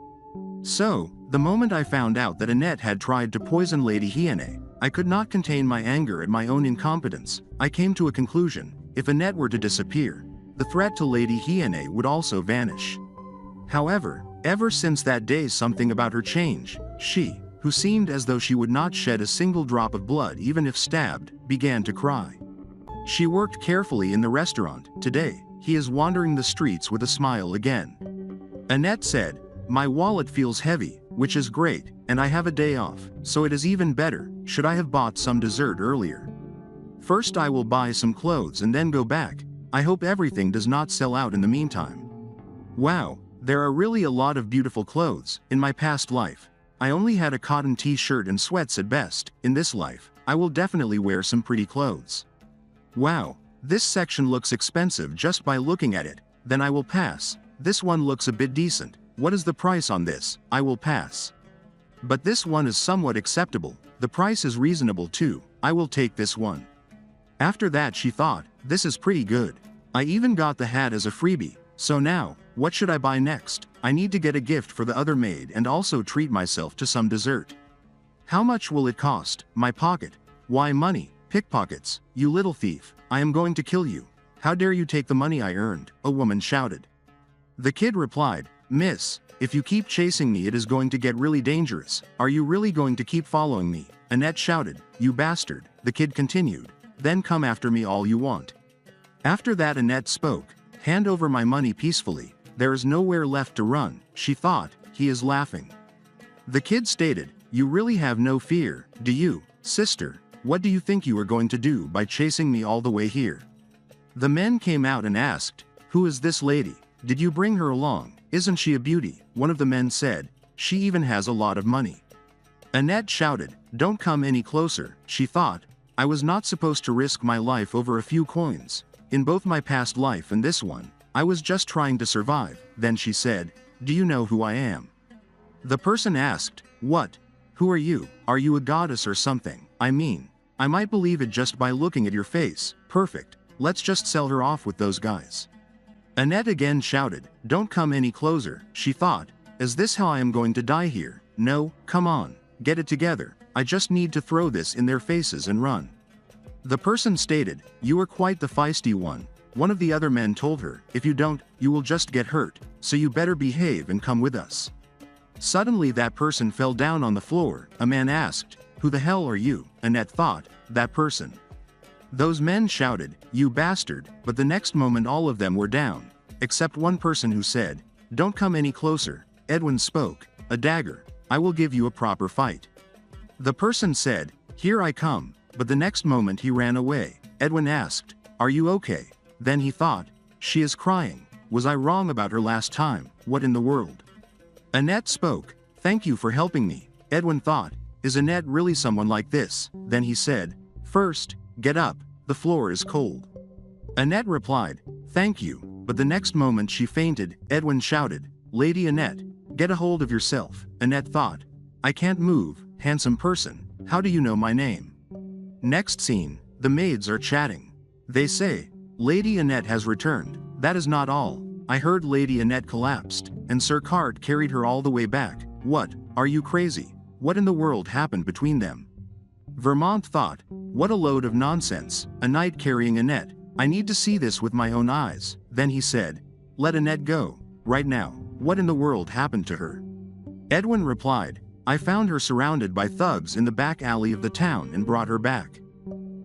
So, the moment I found out that Annette had tried to poison Lady Hyene, I could not contain my anger at my own incompetence. I came to a conclusion, if Annette were to disappear, the threat to Lady Hyene would also vanish. However, ever since that day something about her changed. She, who seemed as though she would not shed a single drop of blood even if stabbed, began to cry. She worked carefully in the restaurant. Today, he is wandering the streets with a smile again. Annette said, my wallet feels heavy, which is great, and I have a day off, so it is even better. Should I have bought some dessert earlier? First I will buy some clothes and then go back. I hope everything does not sell out in the meantime. Wow, there are really a lot of beautiful clothes. In my past life, I only had a cotton t-shirt and sweats at best. In this life, I will definitely wear some pretty clothes. Wow, this section looks expensive just by looking at it. Then I will pass. This one looks a bit decent. What is the price on this? I will pass. But this one is somewhat acceptable. The price is reasonable too. I will take this one. After that she thought, this is pretty good. I even got the hat as a freebie. So now, what should I buy next? I need to get a gift for the other maid and also treat myself to some dessert. How much will it cost? My pocket. Why money? Pickpockets. You little thief. I am going to kill you. How dare you take the money I earned? A woman shouted. The kid replied, Miss, if you keep chasing me it is going to get really dangerous. Are you really going to keep following me? Annette shouted, You bastard. The kid continued, Then come after me all you want. After that Annette spoke, Hand over my money peacefully. There is nowhere left to run, she thought, he is laughing. The kid stated, You really have no fear, do you, sister? What do you think you are going to do by chasing me all the way here? The men came out and asked, Who is this lady? Did you bring her along? Isn't she a beauty? One of the men said, She even has a lot of money. Annette shouted, Don't come any closer, she thought, I was not supposed to risk my life over a few coins. In both my past life and this one, I was just trying to survive. Then she said, Do you know who I am? The person asked, What? Who are you? Are you a goddess or something? I mean, I might believe it just by looking at your face. Perfect. Let's just sell her off with those guys. Annette again shouted, Don't come any closer, she thought, Is this how I am going to die here? No, come on, get it together, I just need to throw this in their faces and run. The person stated, You are quite the feisty one. One of the other men told her, If you don't, you will just get hurt, so you better behave and come with us. Suddenly that person fell down on the floor. A man asked, Who the hell are you? Annette thought, That person. Those men shouted, You bastard, but the next moment all of them were down, except one person who said, Don't come any closer. Edwin spoke, A dagger. I will give you a proper fight. The person said, Here I come, but the next moment he ran away. Edwin asked, Are you okay? Then he thought, She is crying. Was I wrong about her last time? What in the world? Annette spoke, Thank you for helping me. Edwin thought, Is Annette really someone like this? Then he said, First, get up, the floor is cold. Annette replied, Thank you, but the next moment she fainted. Edwin shouted, Lady Annette, get a hold of yourself. Annette thought, I can't move, handsome person, how do you know my name? Next scene, the maids are chatting. They say, Lady Annette has returned. That is not all. I heard Lady Annette collapsed, and Sir Cart carried her all the way back. What, are you crazy? What in the world happened between them? Vermont thought, What a load of nonsense, a knight carrying Annette. I need to see this with my own eyes. Then he said, Let Annette go, right now. What in the world happened to her? Edwin replied, I found her surrounded by thugs in the back alley of the town and brought her back.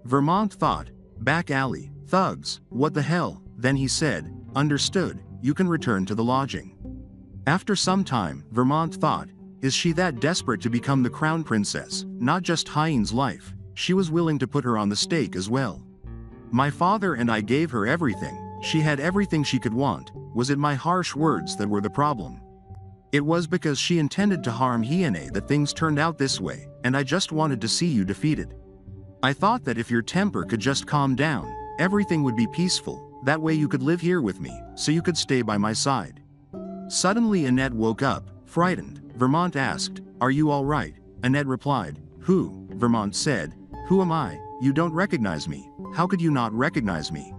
Vermont thought, Back alley, thugs, what the hell? Then he said, Understood, you can return to the lodging. After some time, Vermont thought, Is she that desperate to become the crown princess? Not just Hyene's life, she was willing to put her on the stake as well. My father and I gave her everything, she had everything she could want. Was it my harsh words that were the problem? It was because she intended to harm Hyene that things turned out this way, and I just wanted to see you defeated. I thought that if your temper could just calm down, everything would be peaceful, that way you could live here with me, so you could stay by my side. Suddenly Annette woke up, frightened. Vermont asked, Are you all right? Annette replied, Who? Vermont said, Who am I? You don't recognize me. How could you not recognize me?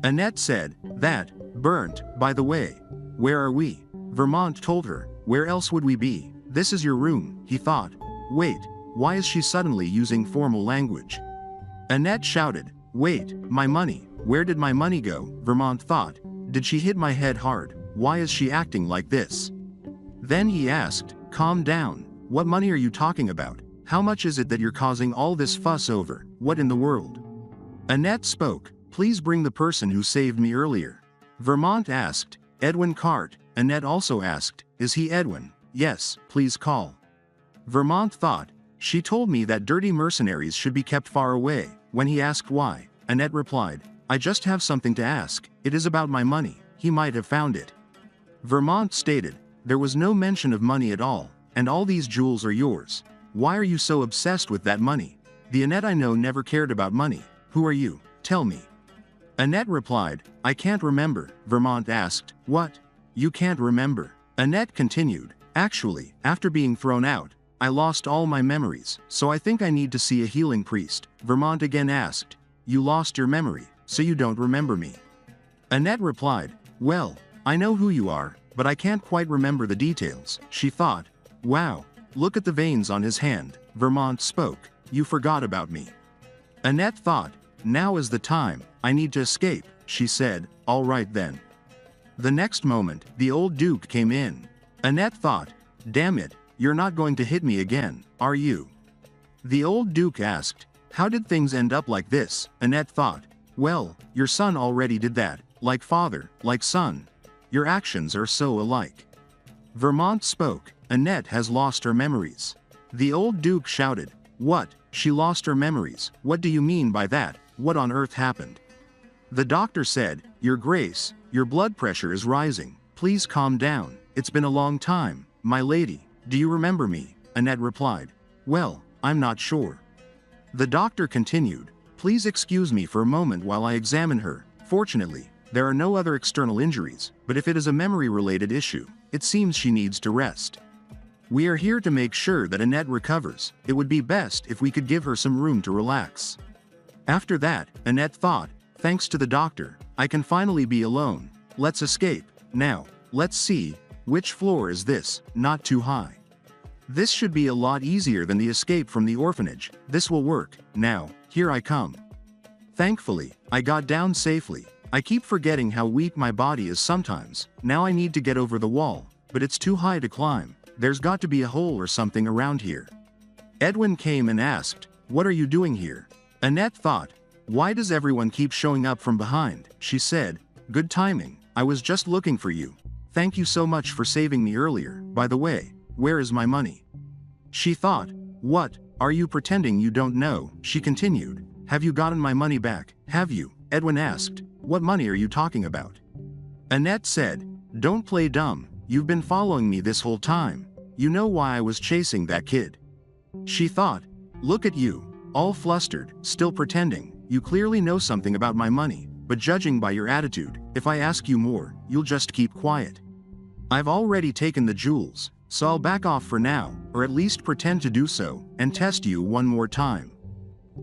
Annette said, That, burnt, by the way. Where are we? Vermont told her, Where else would we be? This is your room, he thought. Wait, why is she suddenly using formal language? Annette shouted, Wait, my money, where did my money go? Vermont thought, Did she hit my head hard? Why is she acting like this? Then he asked, Calm down, what money are you talking about? How much is it that you're causing all this fuss over? What in the world? Annette spoke, Please bring the person who saved me earlier. Vermont asked, Edwin Cart. Annette also asked, Is he Edwin? Yes, please call. Vermont thought, She told me that dirty mercenaries should be kept far away. When he asked why, Annette replied, I just have something to ask. It is about my money. He might have found it. Vermont stated, There was no mention of money at all, and all these jewels are yours. Why are you so obsessed with that money? The Annette I know never cared about money. Who are you? Tell me. Annette replied, I can't remember. Vermont asked, What? You can't remember? Annette continued, Actually, after being thrown out, I lost all my memories, so I think I need to see a healing priest. Vermont again asked, You lost your memory, so you don't remember me? Annette replied, Well, I know who you are, but I can't quite remember the details. She thought, Wow, look at the veins on his hand, Vermont spoke. You forgot about me. Annette thought, now is the time, I need to escape, she said, all right then. The next moment, the old Duke came in. Annette thought, damn it, you're not going to hit me again, are you? The old Duke asked, how did things end up like this? Annette thought, well, your son already did that, like father, like son. Your actions are so alike. Vermont spoke, Annette has lost her memories. The old Duke shouted, what, she lost her memories, what do you mean by that, what on earth happened? The doctor said, Your Grace, your blood pressure is rising, please calm down, it's been a long time, my lady, do you remember me? Annette replied, well, I'm not sure. The doctor continued, please excuse me for a moment while I examine her. Fortunately, there are no other external injuries, but if it is a memory-related issue, it seems she needs to rest. We are here to make sure that Annette recovers. It would be best if we could give her some room to relax. After that, Annette thought, thanks to the doctor, I can finally be alone. Let's escape. Now, let's see, which floor is this? Not too high. This should be a lot easier than the escape from the orphanage. This will work. Now, here I come. Thankfully, I got down safely. I keep forgetting how weak my body is sometimes. Now I need to get over the wall, but it's too high to climb. There's got to be a hole or something around here. Edwin came and asked, what are you doing here? Annette thought, why does everyone keep showing up from behind? She said, good timing, I was just looking for you. Thank you so much for saving me earlier. By the way, where is my money? She thought, what, are you pretending you don't know? She continued, have you gotten my money back? Have you? Edwin asked, what money are you talking about? Annette said, don't play dumb, you've been following me this whole time. You know why I was chasing that kid. She thought, look at you, all flustered, still pretending, you clearly know something about my money, but judging by your attitude, if I ask you more, you'll just keep quiet. I've already taken the jewels, so I'll back off for now, or at least pretend to do so, and test you one more time.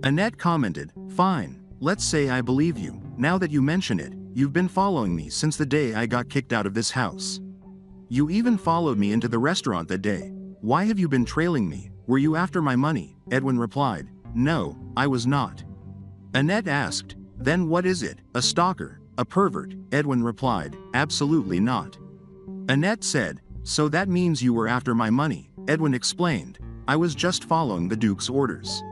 Annette commented, fine, let's say I believe you. Now that you mention it, you've been following me since the day I got kicked out of this house. You even followed me into the restaurant that day. Why have you been trailing me? Were you after my money? Edwin replied, no, I was not. Annette asked, then what is it? A stalker? A pervert? Edwin replied, absolutely not. Annette said, so that means you were after my money. Edwin explained, I was just following the Duke's orders.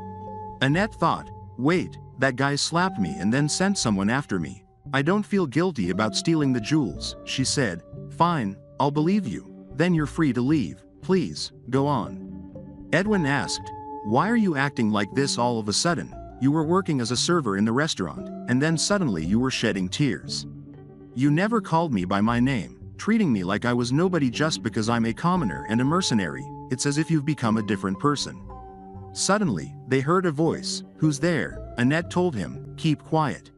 Annette thought, wait, that guy slapped me and then sent someone after me. I don't feel guilty about stealing the jewels, she said. Fine, I'll believe you. Then you're free to leave. Please, go on. Edwin asked, why are you acting like this all of a sudden? You were working as a server in the restaurant, and then suddenly you were shedding tears. You never called me by my name, treating me like I was nobody just because I'm a commoner and a mercenary. It's as if you've become a different person. Suddenly, they heard a voice. Who's there? Annette told him, keep quiet.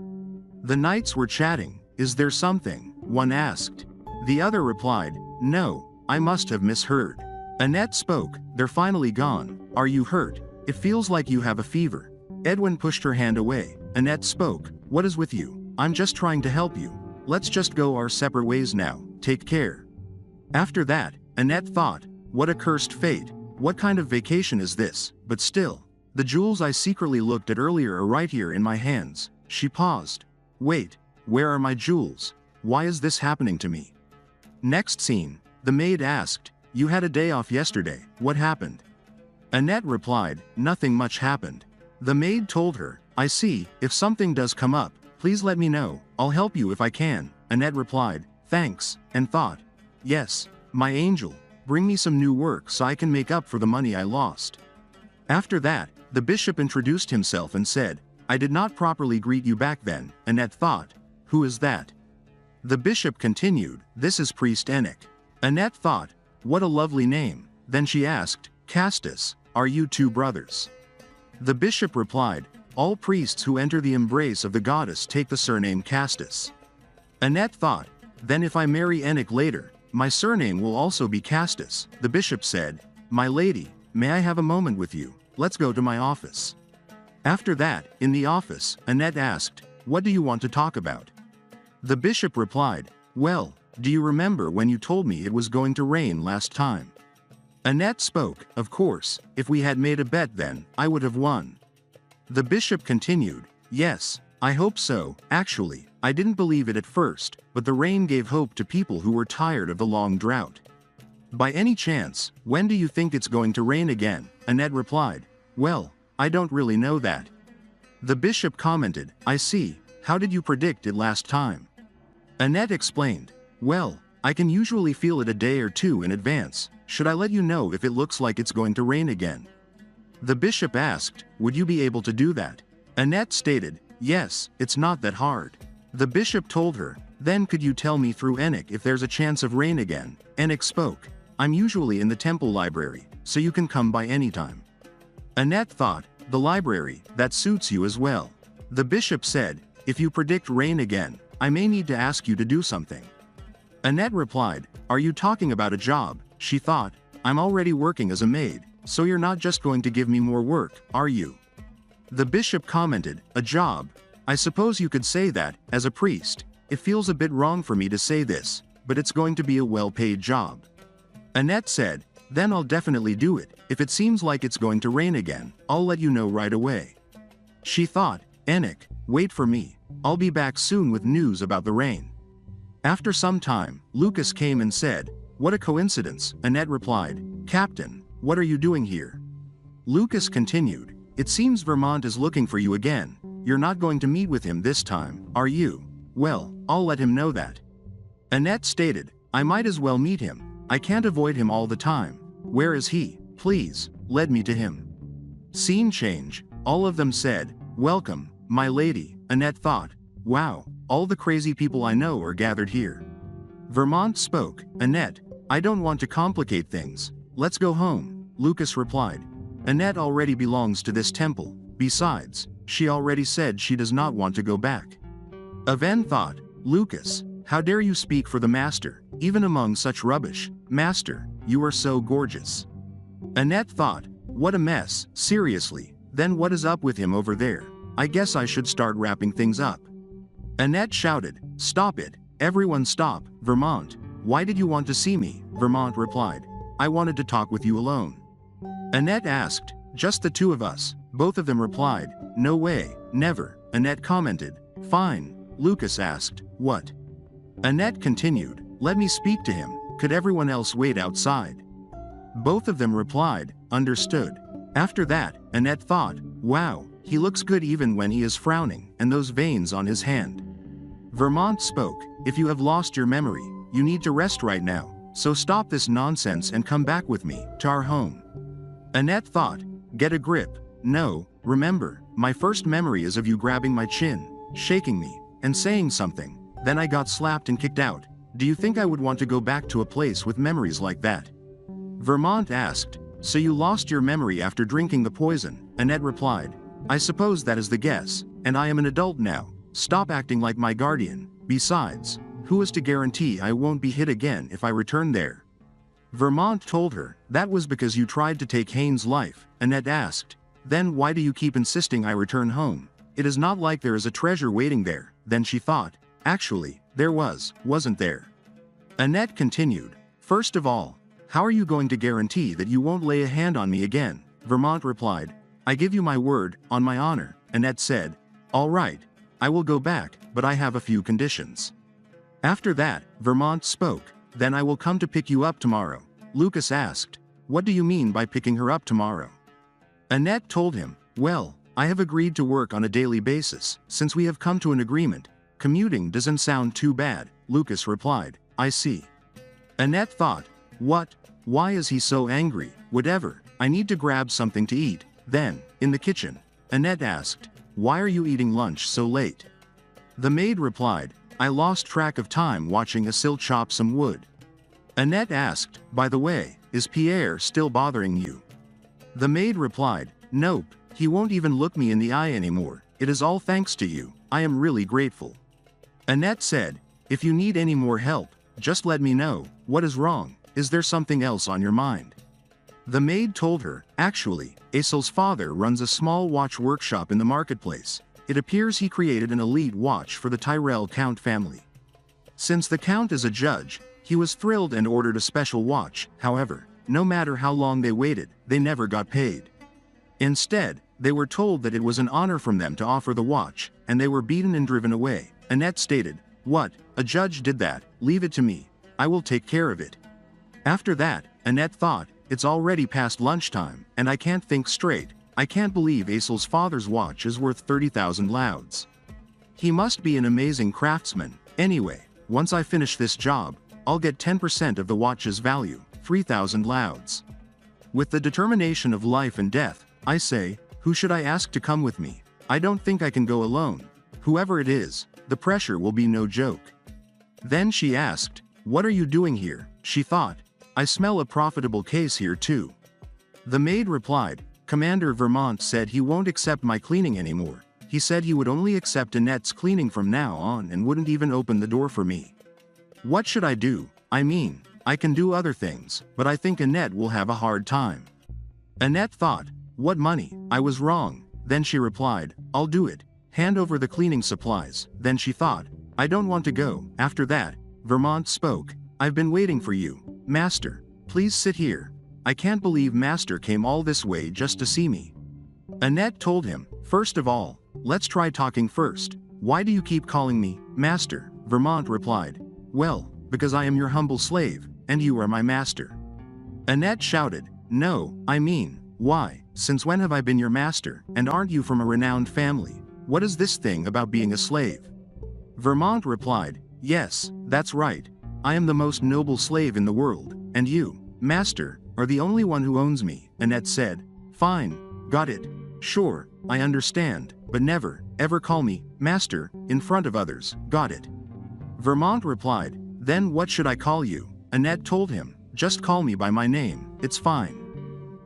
The knights were chatting. Is there something? One asked. The other replied, no, I must have misheard. Annette spoke, they're finally gone. Are you hurt? It feels like you have a fever. Edwin pushed her hand away. Annette spoke, what is with you? I'm just trying to help you. Let's just go our separate ways now. Take care. After that, Annette thought, what a cursed fate. What kind of vacation is this? But still, the jewels I secretly looked at earlier are right here in my hands. She paused. Wait, where are my jewels? Why is this happening to me? Next scene, the maid asked, you had a day off yesterday, what happened? Annette replied, nothing much happened. The maid told her, I see, if something does come up, please let me know, I'll help you if I can. Annette replied, thanks, and thought, yes, my angel, bring me some new work so I can make up for the money I lost. After that, the bishop introduced himself and said, I did not properly greet you back then. Annette thought, who is that? The bishop continued, this is Priest Enoch. Annette thought, what a lovely name. Then she asked, Castus, are you two brothers? The bishop replied, all priests who enter the embrace of the goddess take the surname Castus. Annette thought, then if I marry Enoch later, my surname will also be Castus. The bishop said, my lady, may I have a moment with you? Let's go to my office. After that, in the office, Annette asked, what do you want to talk about? The bishop replied, well, do you remember when you told me it was going to rain last time? Annette spoke, of course, if we had made a bet then, I would have won. The bishop continued, yes, I hope so, actually, I didn't believe it at first, but the rain gave hope to people who were tired of the long drought. By any chance, when do you think it's going to rain again? Annette replied, well, I don't really know that. The bishop commented, I see, how did you predict it last time? Annette explained, well, I can usually feel it a day or two in advance, should I let you know if it looks like it's going to rain again? The bishop asked, would you be able to do that? Annette stated, yes, it's not that hard. The bishop told her, then could you tell me through Anic if there's a chance of rain again? Anic spoke, I'm usually in the temple library, so you can come by anytime. Annette thought, the library, that suits you as well. The bishop said, if you predict rain again, I may need to ask you to do something. Annette replied, are you talking about a job? She thought, I'm already working as a maid, so you're not just going to give me more work, are you? The bishop commented, a job? I suppose you could say that, as a priest. It feels a bit wrong for me to say this, but it's going to be a well-paid job. Annette said, then I'll definitely do it. If it seems like it's going to rain again, I'll let you know right away. She thought, Anic, wait for me. I'll be back soon with news about the rain. After some time, Lucas came and said, what a coincidence, Annette replied, Captain, what are you doing here? Lucas continued, it seems Vermont is looking for you again. You're not going to meet with him this time, are you? Well, I'll let him know that. Annette stated, I might as well meet him. I can't avoid him all the time. Where is he? Please, lead me to him. Scene change. All of them said, welcome, my lady. Annette thought, wow, all the crazy people I know are gathered here. Vermont spoke, Annette, I don't want to complicate things. Let's go home. Lucas replied, Annette already belongs to this temple. Besides, she already said she does not want to go back. Aven thought, Lucas, how dare you speak for the master, even among such rubbish? Master, you are so gorgeous. Annette thought, what a mess, seriously, then what is up with him over there? I guess I should start wrapping things up. Annette shouted, stop it, everyone stop. Vermont, why did you want to see me? Vermont replied, I wanted to talk with you alone. Annette asked, just the two of us? Both of them replied, no way, never. Annette commented, fine. Lucas asked, what? Annette continued, let me speak to him. Could everyone else wait outside? Both of them replied, understood. After that, Annette thought, wow, he looks good even when he is frowning, and those veins on his hand. Vermont spoke, if you have lost your memory, you need to rest right now, so stop this nonsense and come back with me, to our home. Annette thought, get a grip. No, remember, my first memory is of you grabbing my chin, shaking me, and saying something. Then I got slapped and kicked out. Do you think I would want to go back to a place with memories like that? Vermont asked, so you lost your memory after drinking the poison? Annette replied, I suppose that is the guess, and I am an adult now. Stop acting like my guardian. Besides, who is to guarantee I won't be hit again if I return there? Vermont told her, that was because you tried to take Haynes' life. Annette asked, then why do you keep insisting I return home? It is not like there is a treasure waiting there. Then she thought, actually, there wasn't there? Annette continued, first of all, how are you going to guarantee that you won't lay a hand on me again? Vermont replied, I give you my word, on my honor. Annette said, all right, I will go back, but I have a few conditions. After that, Vermont spoke, then I will come to pick you up tomorrow. Lucas asked, what do you mean by picking her up tomorrow? Annette told him, well, I have agreed to work on a daily basis, since we have come to an agreement. Commuting doesn't sound too bad. Lucas replied, I see. Annette thought, what? Why is he so angry? Whatever, I need to grab something to eat. Then, in the kitchen, Annette asked, why are you eating lunch so late? The maid replied, I lost track of time watching Asil chop some wood. Annette asked, by the way, is Pierre still bothering you? The maid replied, nope, he won't even look me in the eye anymore. It is all thanks to you. I am really grateful. Annette said, if you need any more help, just let me know. What is wrong? Is there something else on your mind? The maid told her, actually, Asil's father runs a small watch workshop in the marketplace. It appears he created an elite watch for the Tyrell Count family. Since the Count is a judge, he was thrilled and ordered a special watch. However, no matter how long they waited, they never got paid. Instead, they were told that it was an honor from them to offer the watch, and they were beaten and driven away. Annette stated, "What? A judge did that? Leave it to me. I will take care of it." After that, Annette thought, "It's already past lunchtime, and I can't think straight. I can't believe Asel's father's watch is worth 30,000 lauds. He must be an amazing craftsman. Anyway, once I finish this job, I'll get 10% of the watch's value, 3,000 lauds. With the determination of life and death, I say, who should I ask to come with me? I don't think I can go alone. Whoever it is, the pressure will be no joke." Then she asked, "What are you doing here?" She thought, "I smell a profitable case here too." The maid replied, "Commander Vermont said he won't accept my cleaning anymore. He said he would only accept Annette's cleaning from now on and wouldn't even open the door for me. What should I do? I mean, I can do other things, but I think Annette will have a hard time." Annette thought, "What money? I was wrong." Then she replied, "I'll do it. Hand over the cleaning supplies." Then she thought, "I don't want to go." After that, Vermont spoke, "I've been waiting for you. Master, please sit here. I can't believe Master came all this way just to see me." Annette told him, "First of all, let's try talking first. Why do you keep calling me Master?" Vermont replied, "Well, because I am your humble slave, and you are my master." Annette shouted, "No, I mean, why? Since when have I been your master, and aren't you from a renowned family? What is this thing about being a slave?" Vermont replied, "Yes, that's right. I am the most noble slave in the world, and you, Master, are the only one who owns me." Annette said, "Fine, got it. Sure, I understand, but never, ever call me Master in front of others, got it?" Vermont replied, "Then what should I call you?" Annette told him, "Just call me by my name, it's fine."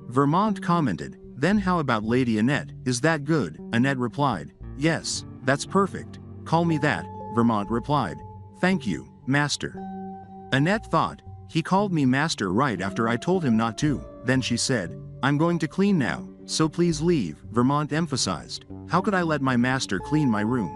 Vermont commented, "Then how about Lady Annette, is that good?" Annette replied, "Yes, that's perfect. Call me that." Vermont replied, "Thank you, Master." Annette thought, "He called me Master right after I told him not to." Then she said, "I'm going to clean now, so please leave." Vermont emphasized, "How could I let my master clean my room?"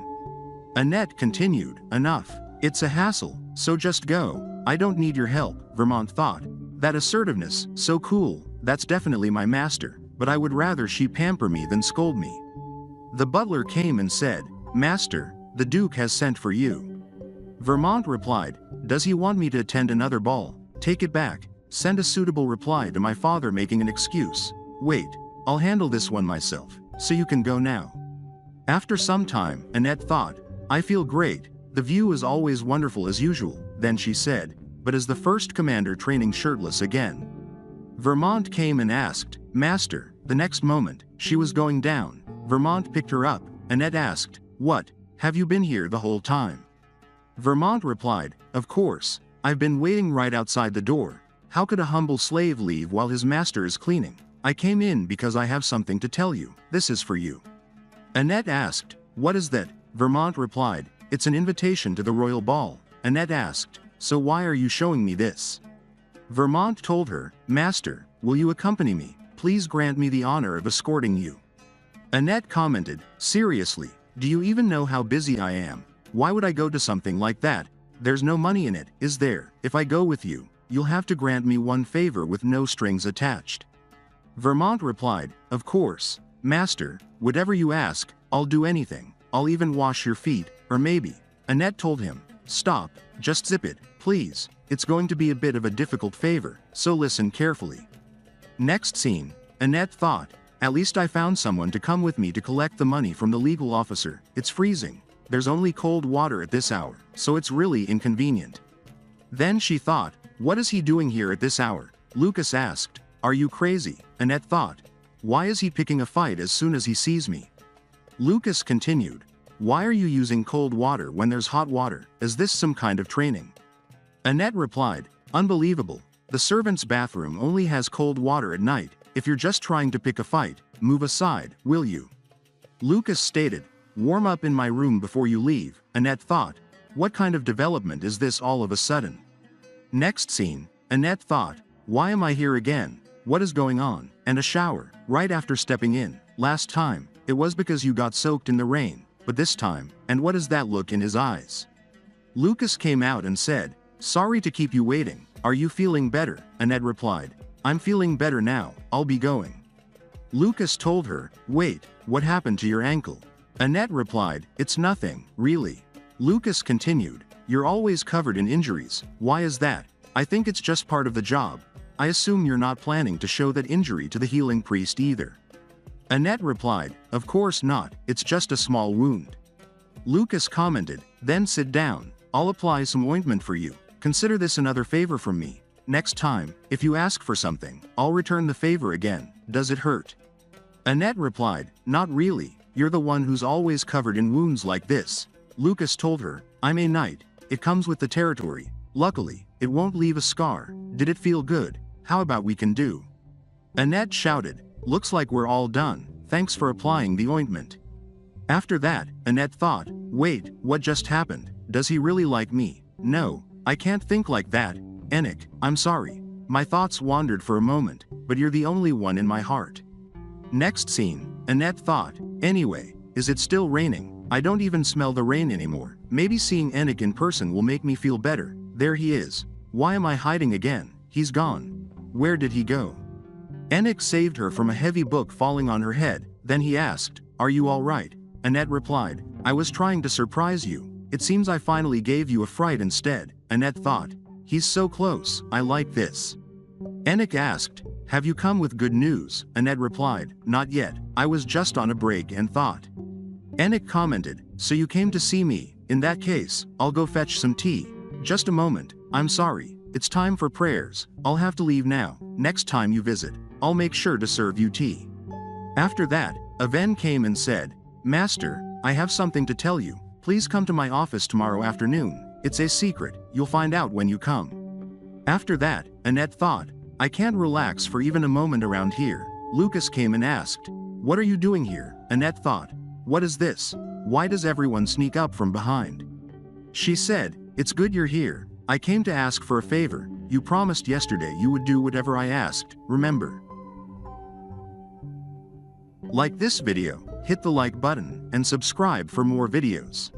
Annette continued, "Enough. It's a hassle, so just go. I don't need your help." Vermont thought, "That assertiveness, so cool, that's definitely my master, but I would rather she pamper me than scold me." The butler came and said, "Master, the Duke has sent for you." Vermont replied, "Does he want me to attend another ball? Take it back. Send a suitable reply to my father making an excuse. Wait, I'll handle this one myself, so you can go now." After some time, Annette thought, "I feel great. The view is always wonderful as usual." Then she said, "But is the first commander training shirtless again?" Vermont came and asked, "Master." The next moment, she was going down. Vermont picked her up. Annette asked, "What? Have you been here the whole time?" Vermont replied, "Of course. I've been waiting right outside the door. How could a humble slave leave while his master is cleaning? I came in because I have something to tell you. This is for you." Annette asked, "What is that?" Vermont replied, "It's an invitation to the royal ball." Annette asked, "So why are you showing me this?" Vermont told her, "Master, will you accompany me? Please grant me the honor of escorting you." Annette commented, "Seriously, do you even know how busy I am? Why would I go to something like that? There's no money in it, is there? If I go with you, you'll have to grant me one favor with no strings attached." Vermont replied, "Of course, Master, whatever you ask, I'll do anything. I'll even wash your feet, or maybe." Annette told him, "Stop, just zip it, please. It's going to be a bit of a difficult favor, so listen carefully." Next scene, Annette thought, "At least I found someone to come with me to collect the money from the legal officer. It's freezing. There's only cold water at this hour, so it's really inconvenient." Then she thought, "What is he doing here at this hour?" Lucas asked, "Are you crazy?" Annette thought, "Why is he picking a fight as soon as he sees me?" Lucas continued, "Why are you using cold water when there's hot water? Is this some kind of training?" Annette replied, "Unbelievable. The servant's bathroom only has cold water at night. If you're just trying to pick a fight, move aside, will you?" Lucas stated, "Warm up in my room before you leave." Annette thought, "What kind of development is this all of a sudden?" Next scene, Annette thought, "Why am I here again? What is going on?" And a shower, right after stepping in. Last time, it was because you got soaked in the rain, but this time, and what is that look in his eyes? Lucas came out and said, "Sorry to keep you waiting. Are you feeling better?" Annette replied, I'm feeling better now, I'll be going. Lucas told her, wait, what happened to your ankle? Annette replied, it's nothing, really. Lucas continued, you're always covered in injuries, why is that? I think it's just part of the job. I assume you're not planning to show that injury to the healing priest either. Annette replied, of course not, it's just a small wound. Lucas commented, then sit down, I'll apply some ointment for you. Consider this another favor from me. Next time, if you ask for something, I'll return the favor again. Does it hurt? Annette replied, not really, you're the one who's always covered in wounds like this. Lucas told her, I'm a knight, it comes with the territory. Luckily, it won't leave a scar. Did it feel good? How about we can do? Annette shouted, looks like we're all done, thanks for applying the ointment. After that, Annette thought, wait, what just happened? Does he really like me? No, I can't think like that. Anic, I'm sorry. My thoughts wandered for a moment, but you're the only one in my heart. Next scene, Annette thought, anyway, is it still raining? I don't even smell the rain anymore. Maybe seeing Anic in person will make me feel better. There he is. Why am I hiding again? He's gone. Where did he go? Anic saved her from a heavy book falling on her head, then he asked, are you all right? Annette replied, I was trying to surprise you. It seems I finally gave you a fright instead. Annette thought, he's so close, I like this. Anic asked, have you come with good news? Annette replied, not yet, I was just on a break and thought. Anic commented, so you came to see me, in that case, I'll go fetch some tea. Just a moment, I'm sorry, it's time for prayers, I'll have to leave now. Next time you visit, I'll make sure to serve you tea. After that, Aven came and said, Master, I have something to tell you, please come to my office tomorrow afternoon, it's a secret, you'll find out when you come. After that, Annette thought, I can't relax for even a moment around here. Lucas came and asked, what are you doing here? Annette thought, what is this? Why does everyone sneak up from behind? She said, it's good you're here. I came to ask for a favor. You promised yesterday you would do whatever I asked, remember? Like this video, hit the like button, and subscribe for more videos.